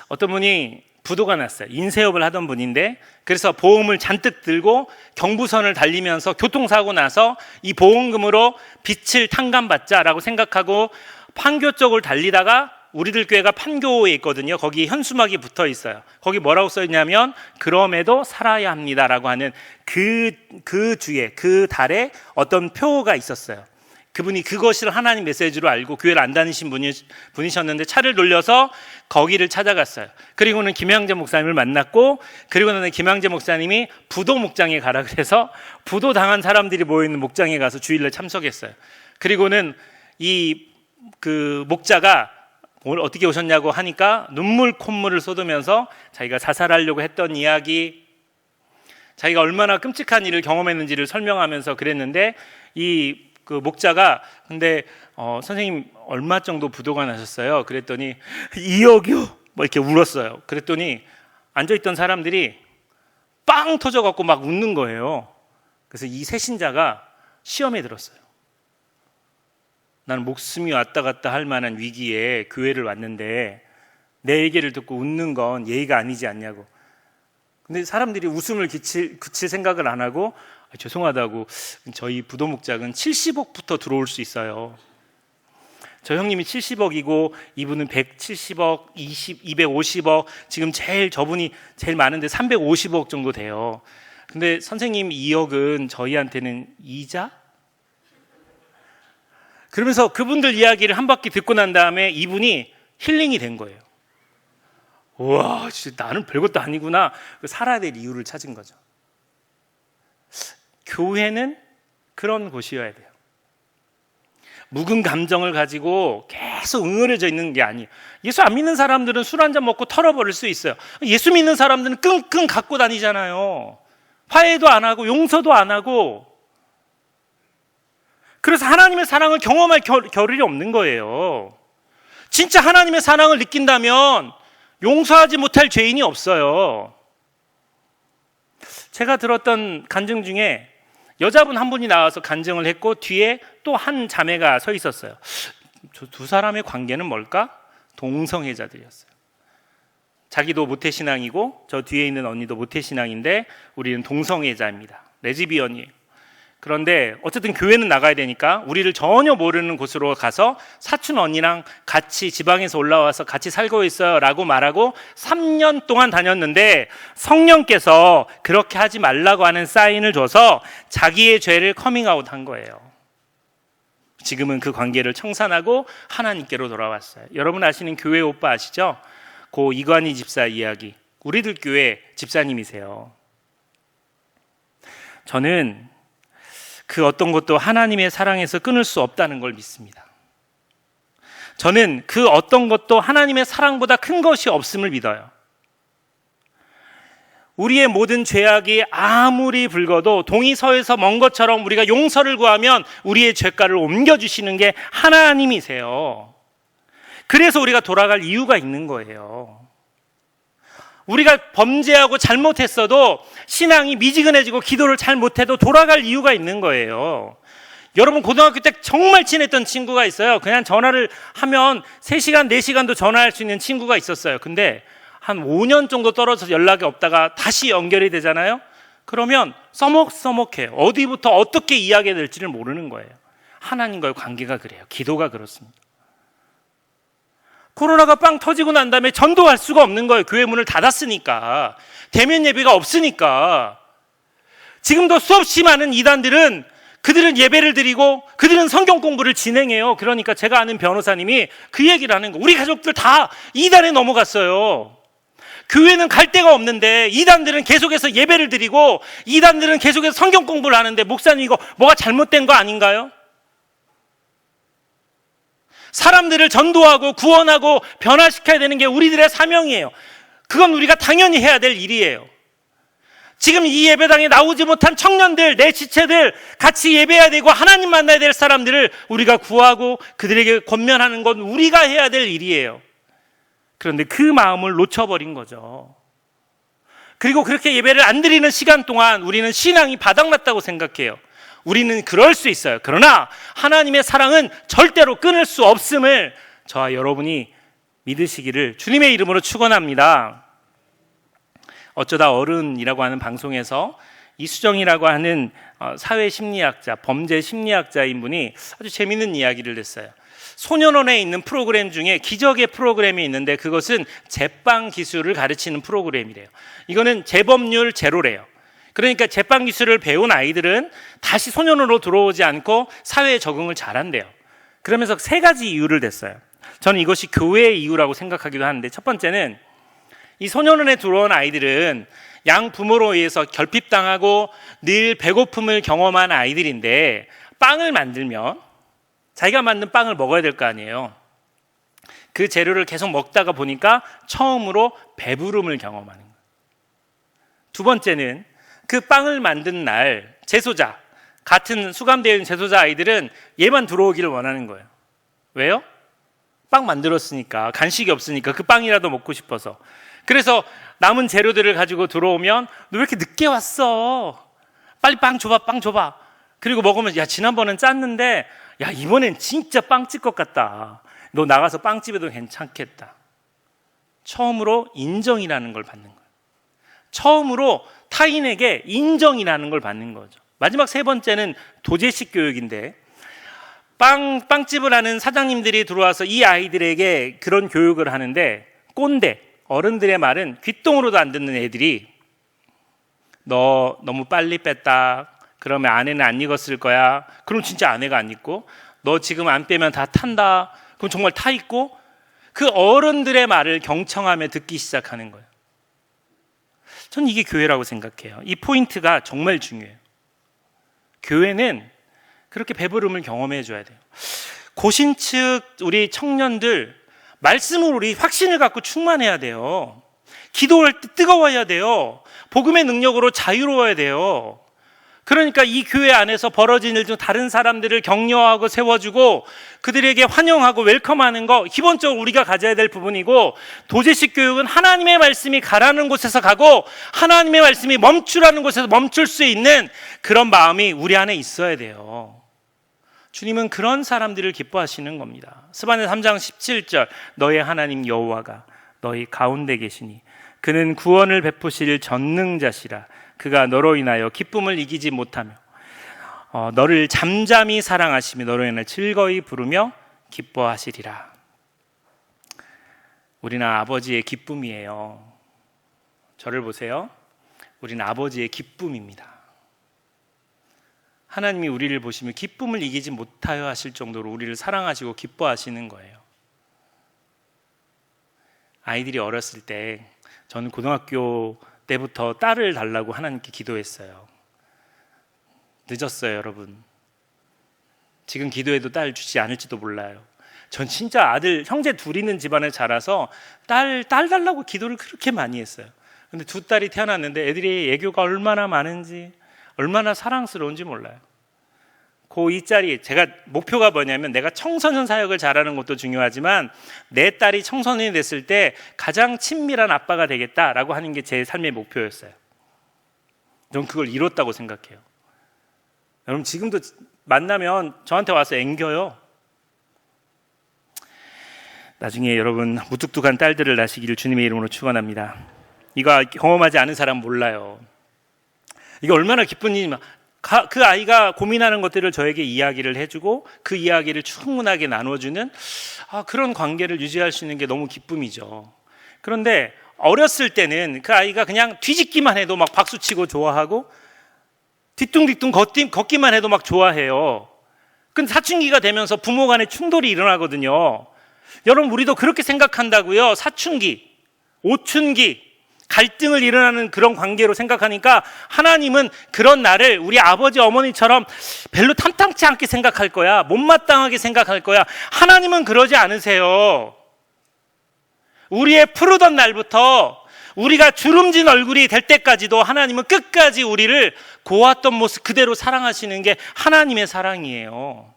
어떤 분이 부도가 났어요. 인쇄업을 하던 분인데, 그래서 보험을 잔뜩 들고 경부선을 달리면서 교통사고 나서 이 보험금으로 빚을 탕감받자라고 생각하고 판교 쪽을 달리다가, 우리들 교회가 판교에 있거든요. 거기 현수막이 붙어 있어요. 거기 뭐라고 써 있냐면 그럼에도 살아야 합니다라고 하는 그 주에, 그 달에 어떤 표가 있었어요. 그분이 그것을 하나님 메시지로 알고 교회를 안 다니신 분이셨는데 차를 돌려서 거기를 찾아갔어요. 그리고는 김양재 목사님을 만났고, 그리고는 김양재 목사님이 부도 목장에 가라 그래서 부도 당한 사람들이 모여있는 목장에 가서 주일날 참석했어요. 그리고는 그 목자가 오늘 어떻게 오셨냐고 하니까 눈물 콧물을 쏟으면서 자기가 자살하려고 했던 이야기, 자기가 얼마나 끔찍한 일을 경험했는지를 설명하면서 그랬는데, 그 목자가 근데 선생님 얼마 정도 부도가 나셨어요? 그랬더니 2억이요 뭐 이렇게 울었어요. 그랬더니 앉아있던 사람들이 빵 터져갖고 막 웃는 거예요. 그래서 이 새신자가 시험에 들었어요. 나는 목숨이 왔다 갔다 할 만한 위기에 교회를 왔는데 내 얘기를 듣고 웃는 건 예의가 아니지 않냐고. 근데 사람들이 웃음을 그칠 생각을 안 하고, 죄송하다고, 저희 부도 목장은 70억부터 들어올 수 있어요. 저 형님이 70억이고 이분은 170억, 250억, 지금 저분이 제일 많은데 350억 정도 돼요. 근데 선생님 2억은 저희한테는 이자? 그러면서 그분들 이야기를 한 바퀴 듣고 난 다음에 이분이 힐링이 된 거예요. 우와, 진짜 나는 별것도 아니구나. 살아야 될 이유를 찾은 거죠. 교회는 그런 곳이어야 돼요. 묵은 감정을 가지고 계속 응어려져 있는 게 아니에요. 예수 안 믿는 사람들은 술 한잔 먹고 털어버릴 수 있어요. 예수 믿는 사람들은 끙끙 갖고 다니잖아요. 화해도 안 하고 용서도 안 하고. 그래서 하나님의 사랑을 경험할 겨를이 없는 거예요. 진짜 하나님의 사랑을 느낀다면 용서하지 못할 죄인이 없어요. 제가 들었던 간증 중에 여자분 한 분이 나와서 간증을 했고, 뒤에 또 한 자매가 서 있었어요. 저 두 사람의 관계는 뭘까? 동성애자들이었어요. 자기도 모태신앙이고 저 뒤에 있는 언니도 모태신앙인데 우리는 동성애자입니다. 레즈비언이에요. 그런데 어쨌든 교회는 나가야 되니까 우리를 전혀 모르는 곳으로 가서 사촌 언니랑 같이 지방에서 올라와서 같이 살고 있어요 라고 말하고 3년 동안 다녔는데, 성령께서 그렇게 하지 말라고 하는 사인을 줘서 자기의 죄를 커밍아웃 한 거예요. 지금은 그 관계를 청산하고 하나님께로 돌아왔어요. 여러분 아시는 교회 오빠 아시죠? 고 이관희 집사 이야기. 우리들 교회 집사님이세요. 저는 그 어떤 것도 하나님의 사랑에서 끊을 수 없다는 걸 믿습니다. 저는 그 어떤 것도 하나님의 사랑보다 큰 것이 없음을 믿어요. 우리의 모든 죄악이 아무리 붉어도 동이 서에서 먼 것처럼 우리가 용서를 구하면 우리의 죄가를 옮겨주시는 게 하나님이세요. 그래서 우리가 돌아갈 이유가 있는 거예요. 우리가 범죄하고 잘못했어도 신앙이 미지근해지고 기도를 잘 못해도 돌아갈 이유가 있는 거예요. 여러분 고등학교 때 정말 친했던 친구가 있어요. 그냥 전화를 하면 3시간, 4시간도 전화할 수 있는 친구가 있었어요. 근데 한 5년 정도 떨어져서 연락이 없다가 다시 연결이 되잖아요. 그러면 써먹해요. 어디부터 어떻게 이야기해야 될지를 모르는 거예요. 하나님과의 관계가 그래요. 기도가 그렇습니다. 코로나가 빵 터지고 난 다음에 전도할 수가 없는 거예요. 교회 문을 닫았으니까. 대면 예배가 없으니까. 지금도 수없이 많은 이단들은 그들은 예배를 드리고 그들은 성경 공부를 진행해요. 그러니까 제가 아는 변호사님이 그 얘기를 하는 거예요. 우리 가족들 다 이단에 넘어갔어요. 교회는 갈 데가 없는데 이단들은 계속해서 예배를 드리고 이단들은 계속해서 성경 공부를 하는데 목사님 이거 뭐가 잘못된 거 아닌가요? 사람들을 전도하고 구원하고 변화시켜야 되는 게 우리들의 사명이에요. 그건 우리가 당연히 해야 될 일이에요. 지금 이 예배당에 나오지 못한 청년들, 내 지체들 같이 예배해야 되고 하나님 만나야 될 사람들을 우리가 구하고 그들에게 권면하는 건 우리가 해야 될 일이에요. 그런데 그 마음을 놓쳐버린 거죠. 그리고 그렇게 예배를 안 드리는 시간 동안 우리는 신앙이 바닥났다고 생각해요. 우리는 그럴 수 있어요. 그러나 하나님의 사랑은 절대로 끊을 수 없음을 저와 여러분이 믿으시기를 주님의 이름으로 축원합니다. 어쩌다 어른이라고 하는 방송에서 이수정이라고 하는 사회심리학자, 범죄심리학자인 분이 아주 재미있는 이야기를 했어요. 소년원에 있는 프로그램 중에 기적의 프로그램이 있는데 그것은 제빵 기술을 가르치는 프로그램이래요. 이거는 재범률 제로래요. 그러니까 제빵 기술을 배운 아이들은 다시 소년원으로 들어오지 않고 사회에 적응을 잘한대요. 그러면서 세 가지 이유를 댔어요. 저는 이것이 교회의 이유라고 생각하기도 하는데, 첫 번째는 이 소년원에 들어온 아이들은 양 부모로 의해서 결핍당하고 늘 배고픔을 경험한 아이들인데 빵을 만들면 자기가 만든 빵을 먹어야 될 거 아니에요. 그 재료를 계속 먹다가 보니까 처음으로 배부름을 경험하는 거예요. 두 번째는 그 빵을 만든 날 재소자, 같은 수감되어 있는 재소자 아이들은 얘만 들어오기를 원하는 거예요. 왜요? 빵 만들었으니까, 간식이 없으니까 그 빵이라도 먹고 싶어서. 그래서 남은 재료들을 가지고 들어오면 너 왜 이렇게 늦게 왔어? 빨리 빵 줘봐, 빵 줘봐. 그리고 먹으면 야, 지난번엔 짰는데 야, 이번엔 진짜 빵집 것 같다. 너 나가서 빵집에도 괜찮겠다. 처음으로 인정이라는 걸 받는 거예요. 처음으로 타인에게 인정이라는 걸 받는 거죠. 마지막 세 번째는 도제식 교육인데, 빵집을 하는 사장님들이 들어와서 이 아이들에게 그런 교육을 하는데, 꼰대, 어른들의 말은 귓등으로도 안 듣는 애들이 너 너무 빨리 뺐다. 그러면 아내는 안 익었을 거야. 그럼 진짜 아내가 안 익고, 너 지금 안 빼면 다 탄다. 그럼 정말 타 있고, 그 어른들의 말을 경청하며 듣기 시작하는 거예요. 저는 이게 교회라고 생각해요. 이 포인트가 정말 중요해요. 교회는 그렇게 배부름을 경험해 줘야 돼요. 고신측 우리 청년들, 말씀으로 우리 확신을 갖고 충만해야 돼요. 기도할 때 뜨거워야 돼요. 복음의 능력으로 자유로워야 돼요. 그러니까 이 교회 안에서 벌어진 일 중 다른 사람들을 격려하고 세워주고 그들에게 환영하고 웰컴하는 거 기본적으로 우리가 가져야 될 부분이고, 도제식 교육은 하나님의 말씀이 가라는 곳에서 가고 하나님의 말씀이 멈추라는 곳에서 멈출 수 있는 그런 마음이 우리 안에 있어야 돼요. 주님은 그런 사람들을 기뻐하시는 겁니다. 스바냐 3장 17절, 너의 하나님 여호와가 너희 가운데 계시니 그는 구원을 베푸실 전능자시라. 그가 너로 인하여 기쁨을 이기지 못하며 너를 잠잠히 사랑하시며 너로 인하여 즐거이 부르며 기뻐하시리라. 우리는 아버지의 기쁨이에요. 저를 보세요. 우리는 아버지의 기쁨입니다. 하나님이 우리를 보시면 기쁨을 이기지 못하여 하실 정도로 우리를 사랑하시고 기뻐하시는 거예요. 아이들이 어렸을 때, 저는 고등학교 때부터 딸을 달라고 하나님께 기도했어요. 늦었어요, 여러분. 지금 기도해도 딸 주지 않을지도 몰라요. 전 진짜 아들, 형제 둘 있는 집안에 자라서 딸 달라고 기도를 그렇게 많이 했어요. 근데 두 딸이 태어났는데 애들이 애교가 얼마나 많은지, 얼마나 사랑스러운지 몰라요. 이 짤이, 제가 목표가 뭐냐면 내가 청소년 사역을 잘하는 것도 중요하지만 내 딸이 청소년이 됐을 때 가장 친밀한 아빠가 되겠다라고 하는 게 제 삶의 목표였어요. 저는 그걸 이뤘다고 생각해요. 여러분 지금도 만나면 저한테 와서 앵겨요. 나중에 여러분 무뚝뚝한 딸들을 낳으시기를 주님의 이름으로 축원합니다. 이거 경험하지 않은 사람 몰라요. 이게 얼마나 기쁜 일이면 그 아이가 고민하는 것들을 저에게 이야기를 해주고 그 이야기를 충분하게 나눠주는 그런 관계를 유지할 수 있는 게 너무 기쁨이죠. 그런데 어렸을 때는 그 아이가 그냥 뒤집기만 해도 막 박수치고 좋아하고 뒤뚱뒤뚱 걷기만 해도 막 좋아해요. 근데 사춘기가 되면서 부모 간의 충돌이 일어나거든요. 여러분, 우리도 그렇게 생각한다고요. 사춘기, 오춘기, 갈등을 일어나는 그런 관계로 생각하니까 하나님은 그런 나를 우리 아버지 어머니처럼 별로 탐탁치 않게 생각할 거야. 못마땅하게 생각할 거야. 하나님은 그러지 않으세요. 우리의 푸르던 날부터 우리가 주름진 얼굴이 될 때까지도 하나님은 끝까지 우리를 고왔던 모습 그대로 사랑하시는 게 하나님의 사랑이에요.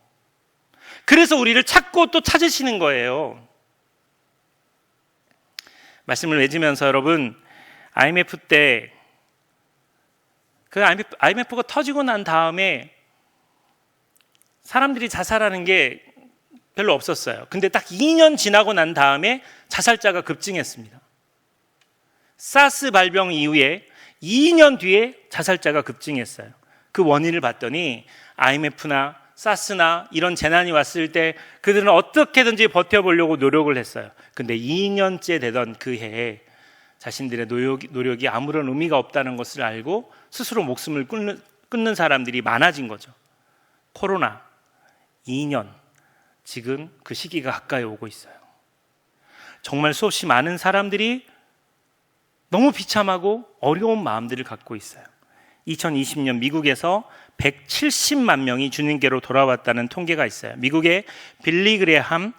그래서 우리를 찾고 또 찾으시는 거예요. 말씀을 맺으면서 여러분, IMF 때 그 IMF가 터지고 난 다음에 사람들이 자살하는 게 별로 없었어요. 근데 딱 2년 지나고 난 다음에 자살자가 급증했습니다. 사스 발병 이후에 2년 뒤에 자살자가 급증했어요. 그 원인을 봤더니 IMF나 사스나 이런 재난이 왔을 때 그들은 어떻게든지 버텨보려고 노력을 했어요. 근데 2년째 되던 그 해에 자신들의 노력이 아무런 의미가 없다는 것을 알고 스스로 목숨을 끊는 사람들이 많아진 거죠. 코로나 2년, 지금 그 시기가 가까이 오고 있어요. 정말 수없이 많은 사람들이 너무 비참하고 어려운 마음들을 갖고 있어요. 2020년 미국에서 170만 명이 주님께로 돌아왔다는 통계가 있어요. 미국의 빌리 그레함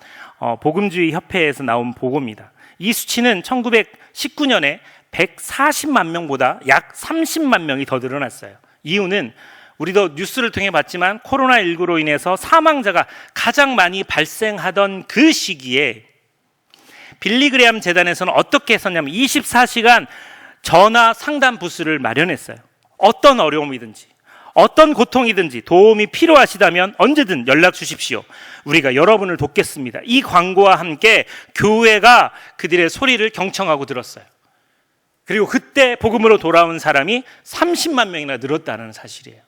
복음주의 협회에서 나온 보고입니다. 이 수치는 1919년에 140만 명보다 약 30만 명이 더 늘어났어요. 이유는 우리도 뉴스를 통해 봤지만 코로나19로 인해서 사망자가 가장 많이 발생하던 그 시기에 빌리그레함 재단에서는 어떻게 했었냐면 24시간 전화 상담 부스를 마련했어요. 어떤 어려움이든지 어떤 고통이든지 도움이 필요하시다면 언제든 연락 주십시오. 우리가 여러분을 돕겠습니다. 이 광고와 함께 교회가 그들의 소리를 경청하고 들었어요. 그리고 그때 복음으로 돌아온 사람이 30만 명이나 늘었다는 사실이에요.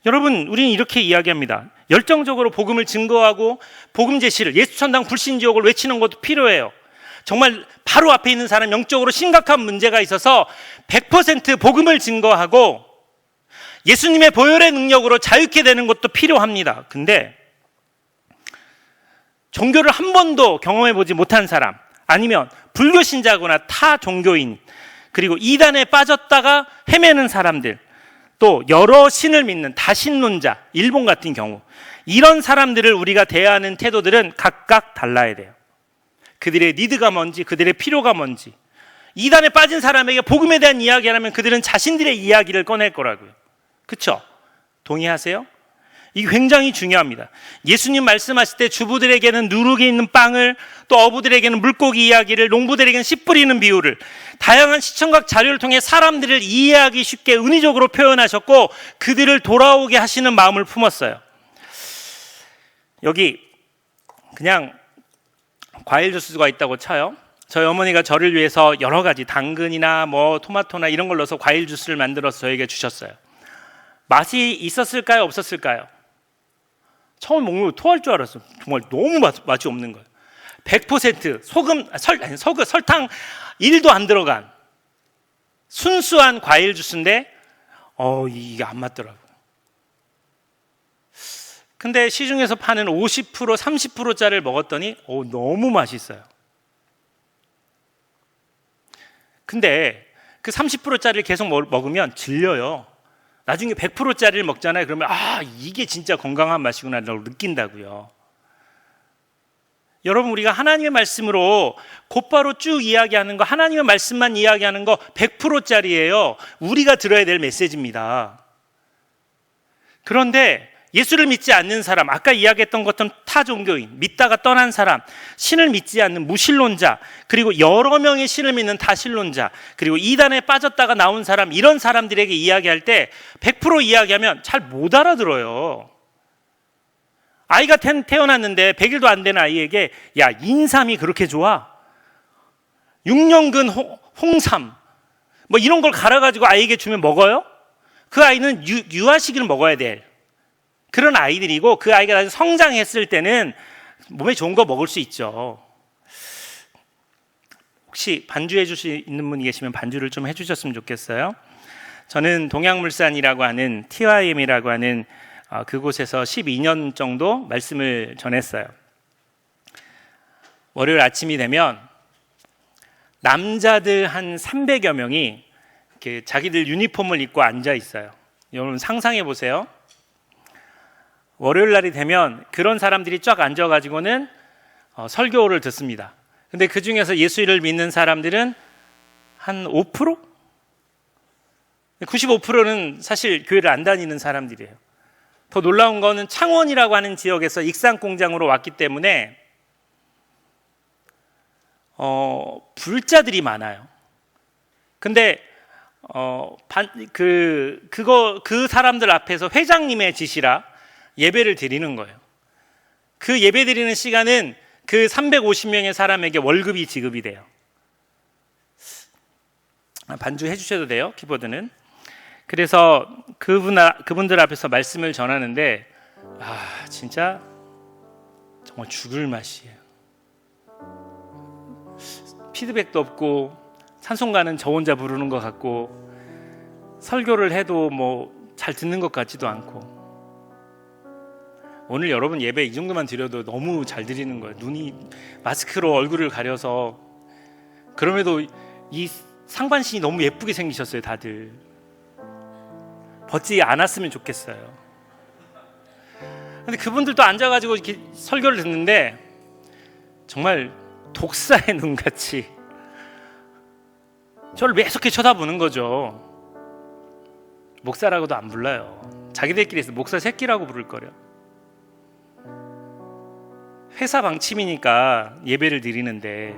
여러분, 우리는 이렇게 이야기합니다. 열정적으로 복음을 증거하고 복음 제시를, 예수천당 불신지옥을 외치는 것도 필요해요. 정말 바로 앞에 있는 사람 영적으로 심각한 문제가 있어서 100% 복음을 증거하고 예수님의 보혈의 능력으로 자유케 되는 것도 필요합니다. 근데 종교를 한 번도 경험해보지 못한 사람, 아니면 불교 신자거나 타 종교인, 그리고 이단에 빠졌다가 헤매는 사람들, 또 여러 신을 믿는 다신론자, 일본 같은 경우, 이런 사람들을 우리가 대하는 태도들은 각각 달라야 돼요. 그들의 니드가 뭔지, 그들의 필요가 뭔지. 이단에 빠진 사람에게 복음에 대한 이야기를 하면 그들은 자신들의 이야기를 꺼낼 거라고요. 그렇죠? 동의하세요? 이게 굉장히 중요합니다. 예수님 말씀하실 때 주부들에게는 누룩이 있는 빵을, 또 어부들에게는 물고기 이야기를, 농부들에게는 씨 뿌리는 비유를, 다양한 시청각 자료를 통해 사람들을 이해하기 쉽게 은유적으로 표현하셨고 그들을 돌아오게 하시는 마음을 품었어요. 여기 그냥 과일 주스가 있다고 쳐요. 저희 어머니가 저를 위해서 여러 가지 당근이나 토마토나 이런 걸 넣어서 과일 주스를 만들어서 저에게 주셨어요. 맛이 있었을까요? 없었을까요? 처음 먹는 거 토할 줄 알았어요. 정말 너무 맛이 없는 거예요. 100% 설탕 1도 안 들어간 순수한 과일 주스인데 이게 안 맞더라고요. 근데 시중에서 파는 50%, 30%짜리를 먹었더니 너무 맛있어요. 근데 그 30%짜리를 계속 먹으면 질려요. 나중에 100%짜리를 먹잖아요. 그러면 이게 진짜 건강한 맛이구나 라고 느낀다고요. 여러분, 우리가 하나님의 말씀으로 곧바로 쭉 이야기하는 거, 하나님의 말씀만 이야기하는 거 100%짜리예요. 우리가 들어야 될 메시지입니다. 그런데 예수를 믿지 않는 사람, 아까 이야기했던 것처럼 타종교인, 믿다가 떠난 사람, 신을 믿지 않는 무신론자, 그리고 여러 명의 신을 믿는 다신론자, 그리고 이단에 빠졌다가 나온 사람, 이런 사람들에게 이야기할 때 100% 이야기하면 잘 못 알아들어요. 아이가 태어났는데 100일도 안 된 아이에게 야, 인삼이 그렇게 좋아? 6년근 홍삼 이런 걸 갈아가지고 아이에게 주면 먹어요? 그 아이는 유아식을 먹어야 될 그런 아이들이고, 그 아이가 나중에 성장했을 때는 몸에 좋은 거 먹을 수 있죠. 혹시 반주해 주실 수 있는 분이 계시면 반주를 좀 해주셨으면 좋겠어요. 저는 동양물산이라고 하는 TYM이라고 하는 그곳에서 12년 정도 말씀을 전했어요. 월요일 아침이 되면 남자들 한 300여 명이 이렇게 자기들 유니폼을 입고 앉아 있어요. 여러분 상상해 보세요. 월요일 날이 되면 그런 사람들이 쫙 앉아가지고는 설교를 듣습니다. 근데 그 중에서 예수를 믿는 사람들은 한 5%? 95%는 사실 교회를 안 다니는 사람들이에요. 더 놀라운 거는 창원이라고 하는 지역에서 익산공장으로 왔기 때문에 불자들이 많아요. 근데 그 사람들 앞에서 회장님의 지시라 예배를 드리는 거예요. 그 예배 드리는 시간은 그 350명의 사람에게 월급이 지급이 돼요. 반주해 주셔도 돼요, 키보드는. 그래서 그분들 앞에서 말씀을 전하는데 진짜 정말 죽을 맛이에요. 피드백도 없고 찬송가는 저 혼자 부르는 것 같고 설교를 해도 뭐 잘 듣는 것 같지도 않고. 오늘 여러분 예배 이 정도만 드려도 너무 잘 드리는 거예요. 눈이 마스크로 얼굴을 가려서. 그럼에도 이 상반신이 너무 예쁘게 생기셨어요, 다들. 벗지 않았으면 좋겠어요. 근데 그분들도 앉아가지고 이렇게 설교를 듣는데 정말 독사의 눈같이 저를 매섭게 쳐다보는 거죠. 목사라고도 안 불러요. 자기들끼리 목사 새끼라고 부를 거려. 회사 방침이니까 예배를 드리는데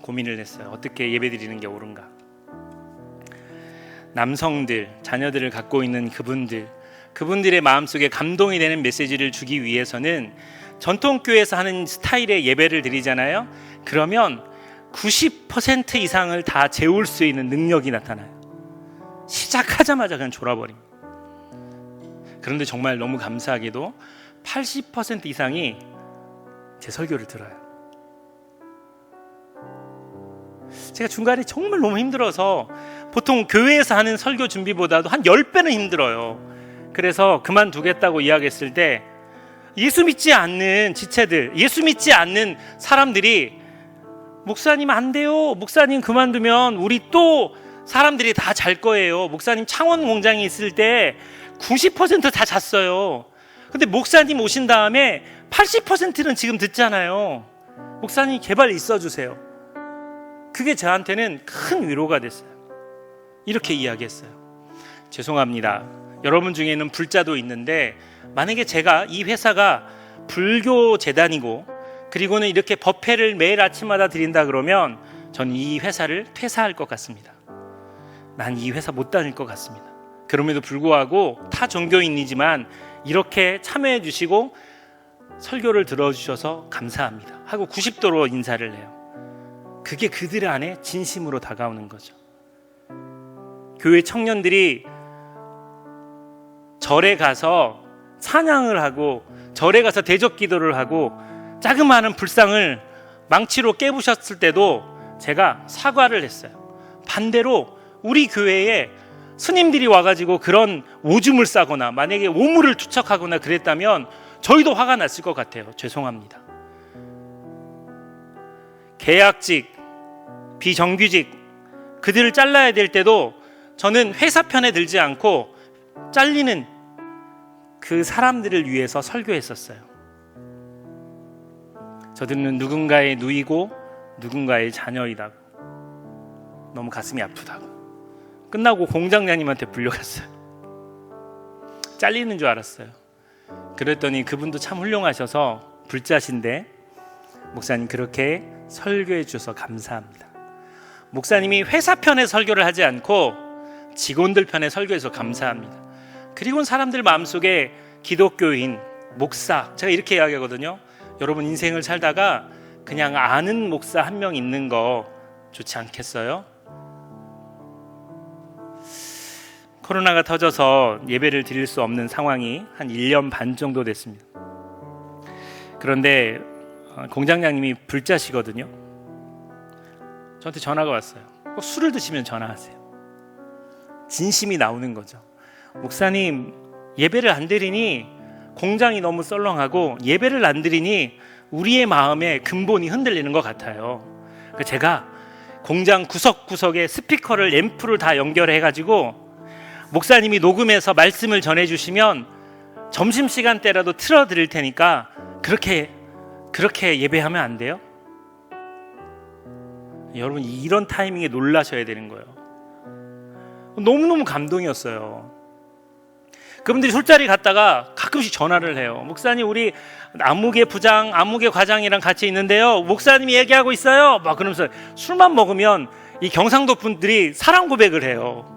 고민을 했어요. 어떻게 예배 드리는 게 옳은가. 남성들, 자녀들을 갖고 있는 그분들의 마음속에 감동이 되는 메시지를 주기 위해서는 전통교회에서 하는 스타일의 예배를 드리잖아요. 그러면 90% 이상을 다 재울 수 있는 능력이 나타나요. 시작하자마자 그냥 졸아버립니다. 그런데 정말 너무 감사하게도 80% 이상이 제 설교를 들어요. 제가 중간에 정말 너무 힘들어서 보통 교회에서 하는 설교 준비보다도 한 10배는 힘들어요. 그래서 그만두겠다고 이야기했을 때 예수 믿지 않는 지체들, 예수 믿지 않는 사람들이 목사님 안 돼요. 목사님 그만두면 우리 또 사람들이 다 잘 거예요. 목사님 창원 공장에 있을 때 90% 다 잤어요. 근데 목사님 오신 다음에 80%는 지금 듣잖아요. 목사님 제발 있어주세요. 그게 저한테는 큰 위로가 됐어요. 이렇게 이야기했어요. 죄송합니다. 여러분 중에는 불자도 있는데 만약에 제가 이 회사가 불교 재단이고 그리고는 이렇게 법회를 매일 아침마다 드린다 그러면 전 이 회사를 퇴사할 것 같습니다. 난 이 회사 못 다닐 것 같습니다. 그럼에도 불구하고 타 종교인이지만 이렇게 참여해 주시고 설교를 들어주셔서 감사합니다 하고 90도로 인사를 해요. 그게 그들 안에 진심으로 다가오는 거죠. 교회 청년들이 절에 가서 찬양을 하고 절에 가서 대적 기도를 하고 자그마한 불상을 망치로 깨부셨을 때도 제가 사과를 했어요. 반대로 우리 교회에 스님들이 와가지고 그런 오줌을 싸거나 만약에 오물을 투척하거나 그랬다면 저희도 화가 났을 것 같아요. 죄송합니다. 계약직, 비정규직 그들을 잘라야 될 때도 저는 회사 편에 들지 않고 잘리는 그 사람들을 위해서 설교했었어요. 저들은 누군가의 누이고 누군가의 자녀이다. 너무 가슴이 아프다고. 끝나고 공장장님한테 불려갔어요. 잘리는 줄 알았어요. 그랬더니 그분도 참 훌륭하셔서 불자신데 목사님 그렇게 설교해 주셔서 감사합니다. 목사님이 회사 편에 설교를 하지 않고 직원들 편에 설교해서 감사합니다. 그리고는 사람들 마음속에 기독교인, 목사, 제가 이렇게 이야기하거든요. 여러분 인생을 살다가 그냥 아는 목사 한 명 있는 거 좋지 않겠어요? 코로나가 터져서 예배를 드릴 수 없는 상황이 한 1년 반 정도 됐습니다. 그런데 공장장님이 불자시거든요. 저한테 전화가 왔어요. 꼭 술을 드시면 전화하세요. 진심이 나오는 거죠. 목사님, 예배를 안 드리니 공장이 너무 썰렁하고 예배를 안 드리니 우리의 마음의 근본이 흔들리는 것 같아요. 제가 공장 구석구석에 스피커를 앰프를 다 연결해가지고 목사님이 녹음해서 말씀을 전해주시면 점심시간 때라도 틀어드릴 테니까 그렇게 예배하면 안 돼요? 여러분, 이런 타이밍에 놀라셔야 되는 거예요. 너무너무 감동이었어요. 그분들이 술자리 갔다가 가끔씩 전화를 해요. 목사님, 우리 아무개 부장, 아무개 과장이랑 같이 있는데요, 목사님이 얘기하고 있어요. 막 그러면서 술만 먹으면 이 경상도 분들이 사랑 고백을 해요.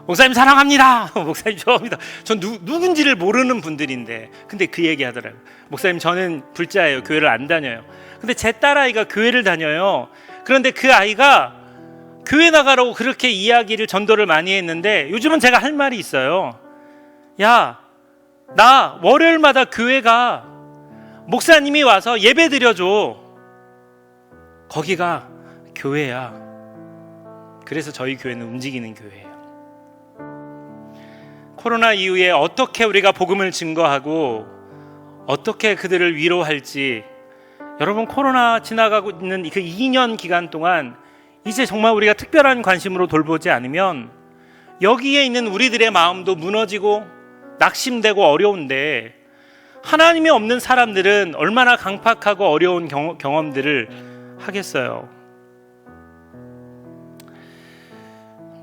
목사님 사랑합니다. 목사님 좋아합니다. 전 누군지를 모르는 분들인데, 근데 그 얘기 하더라고요. 목사님, 저는 불자예요. 교회를 안 다녀요. 근데 제 딸아이가 교회를 다녀요. 그런데 그 아이가 교회 나가라고 그렇게 이야기를 전도를 많이 했는데 요즘은 제가 할 말이 있어요. 야, 나 월요일마다 교회 가. 목사님이 와서 예배 드려줘. 거기가 교회야. 그래서 저희 교회는 움직이는 교회예요. 코로나 이후에 어떻게 우리가 복음을 증거하고 어떻게 그들을 위로할지, 여러분, 코로나 지나가고 있는 그 2년 기간 동안 이제 정말 우리가 특별한 관심으로 돌보지 않으면 여기에 있는 우리들의 마음도 무너지고 낙심되고 어려운데, 하나님이 없는 사람들은 얼마나 강팍하고 어려운 경험들을 하겠어요.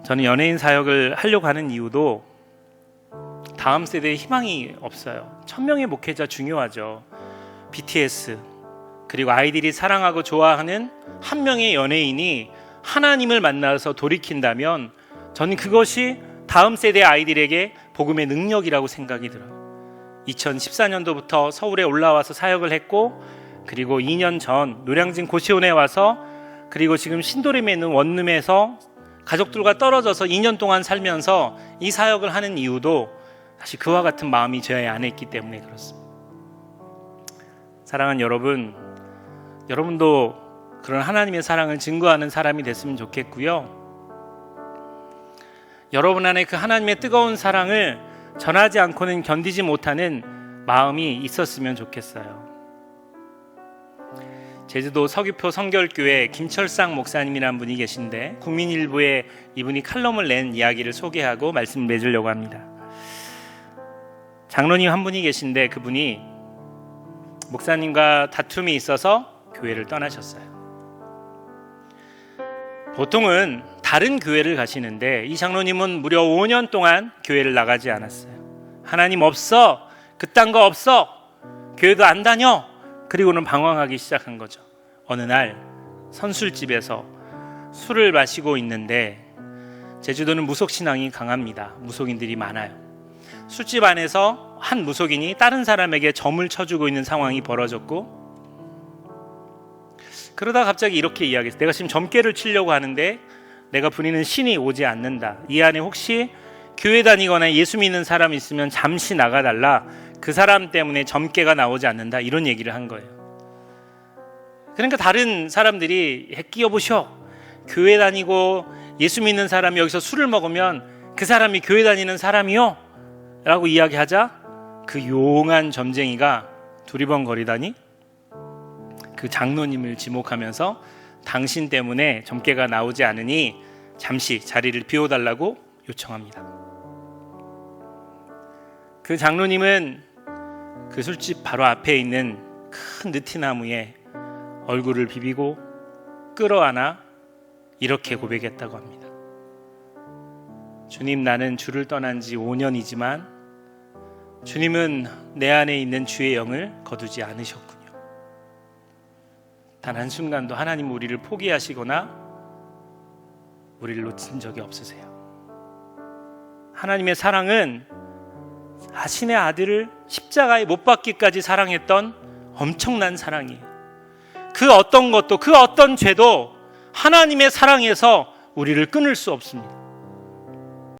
저는 연예인 사역을 하려고 하는 이유도 다음 세대에 희망이 없어요. 1000명의 목회자 중요하죠. BTS, 그리고 아이들이 사랑하고 좋아하는 한 명의 연예인이 하나님을 만나서 돌이킨다면 저는 그것이 다음 세대 아이들에게 복음의 능력이라고 생각이 들어요. 2014년도부터 서울에 올라와서 사역을 했고, 그리고 2년 전 노량진 고시원에 와서, 그리고 지금 신도림에 있는 원룸에서 가족들과 떨어져서 2년 동안 살면서 이 사역을 하는 이유도 사실 그와 같은 마음이 제 안에 있기 때문에 그렇습니다. 사랑하는 여러분, 여러분도 그런 하나님의 사랑을 증거하는 사람이 됐으면 좋겠고요. 여러분 안에 그 하나님의 뜨거운 사랑을 전하지 않고는 견디지 못하는 마음이 있었으면 좋겠어요. 제주도 서귀포 성결교회 김철상 목사님이라는 분이 계신데, 국민일보에 이분이 칼럼을 낸 이야기를 소개하고 말씀을 맺으려고 합니다. 장로님 한 분이 계신데 그분이 목사님과 다툼이 있어서 교회를 떠나셨어요. 보통은 다른 교회를 가시는데 이 장로님은 무려 5년 동안 교회를 나가지 않았어요. 하나님 없어, 그딴 거 없어, 교회도 안 다녀. 그리고는 방황하기 시작한 거죠. 어느 날 선술집에서 술을 마시고 있는데, 제주도는 무속신앙이 강합니다. 무속인들이 많아요. 술집 안에서 한 무속인이 다른 사람에게 점을 쳐주고 있는 상황이 벌어졌고, 그러다 갑자기 이렇게 이야기했어요. 내가 지금 점괘를 치려고 하는데 내가 부리는 신이 오지 않는다. 이 안에 혹시 교회 다니거나 예수 믿는 사람 있으면 잠시 나가달라. 그 사람 때문에 점괘가 나오지 않는다. 이런 얘기를 한 거예요. 그러니까 다른 사람들이 끼어보셔. 교회 다니고 예수 믿는 사람이 여기서 술을 먹으면 그 사람이 교회 다니는 사람이요? 라고 이야기하자 그 용한 점쟁이가 두리번거리다니 그 장로님을 지목하면서 당신 때문에 점괘가 나오지 않으니 잠시 자리를 비워달라고 요청합니다. 그 장로님은 그 술집 바로 앞에 있는 큰 느티나무에 얼굴을 비비고 끌어안아 이렇게 고백했다고 합니다. 주님, 나는 주를 떠난 지 5년이지만 주님은 내 안에 있는 주의 영을 거두지 않으셨군요. 단 한순간도 하나님 우리를 포기하시거나 우리를 놓친 적이 없으세요. 하나님의 사랑은 자신의 아들을 십자가에 못 박기까지 사랑했던 엄청난 사랑이에요. 그 어떤 것도, 그 어떤 죄도 하나님의 사랑에서 우리를 끊을 수 없습니다.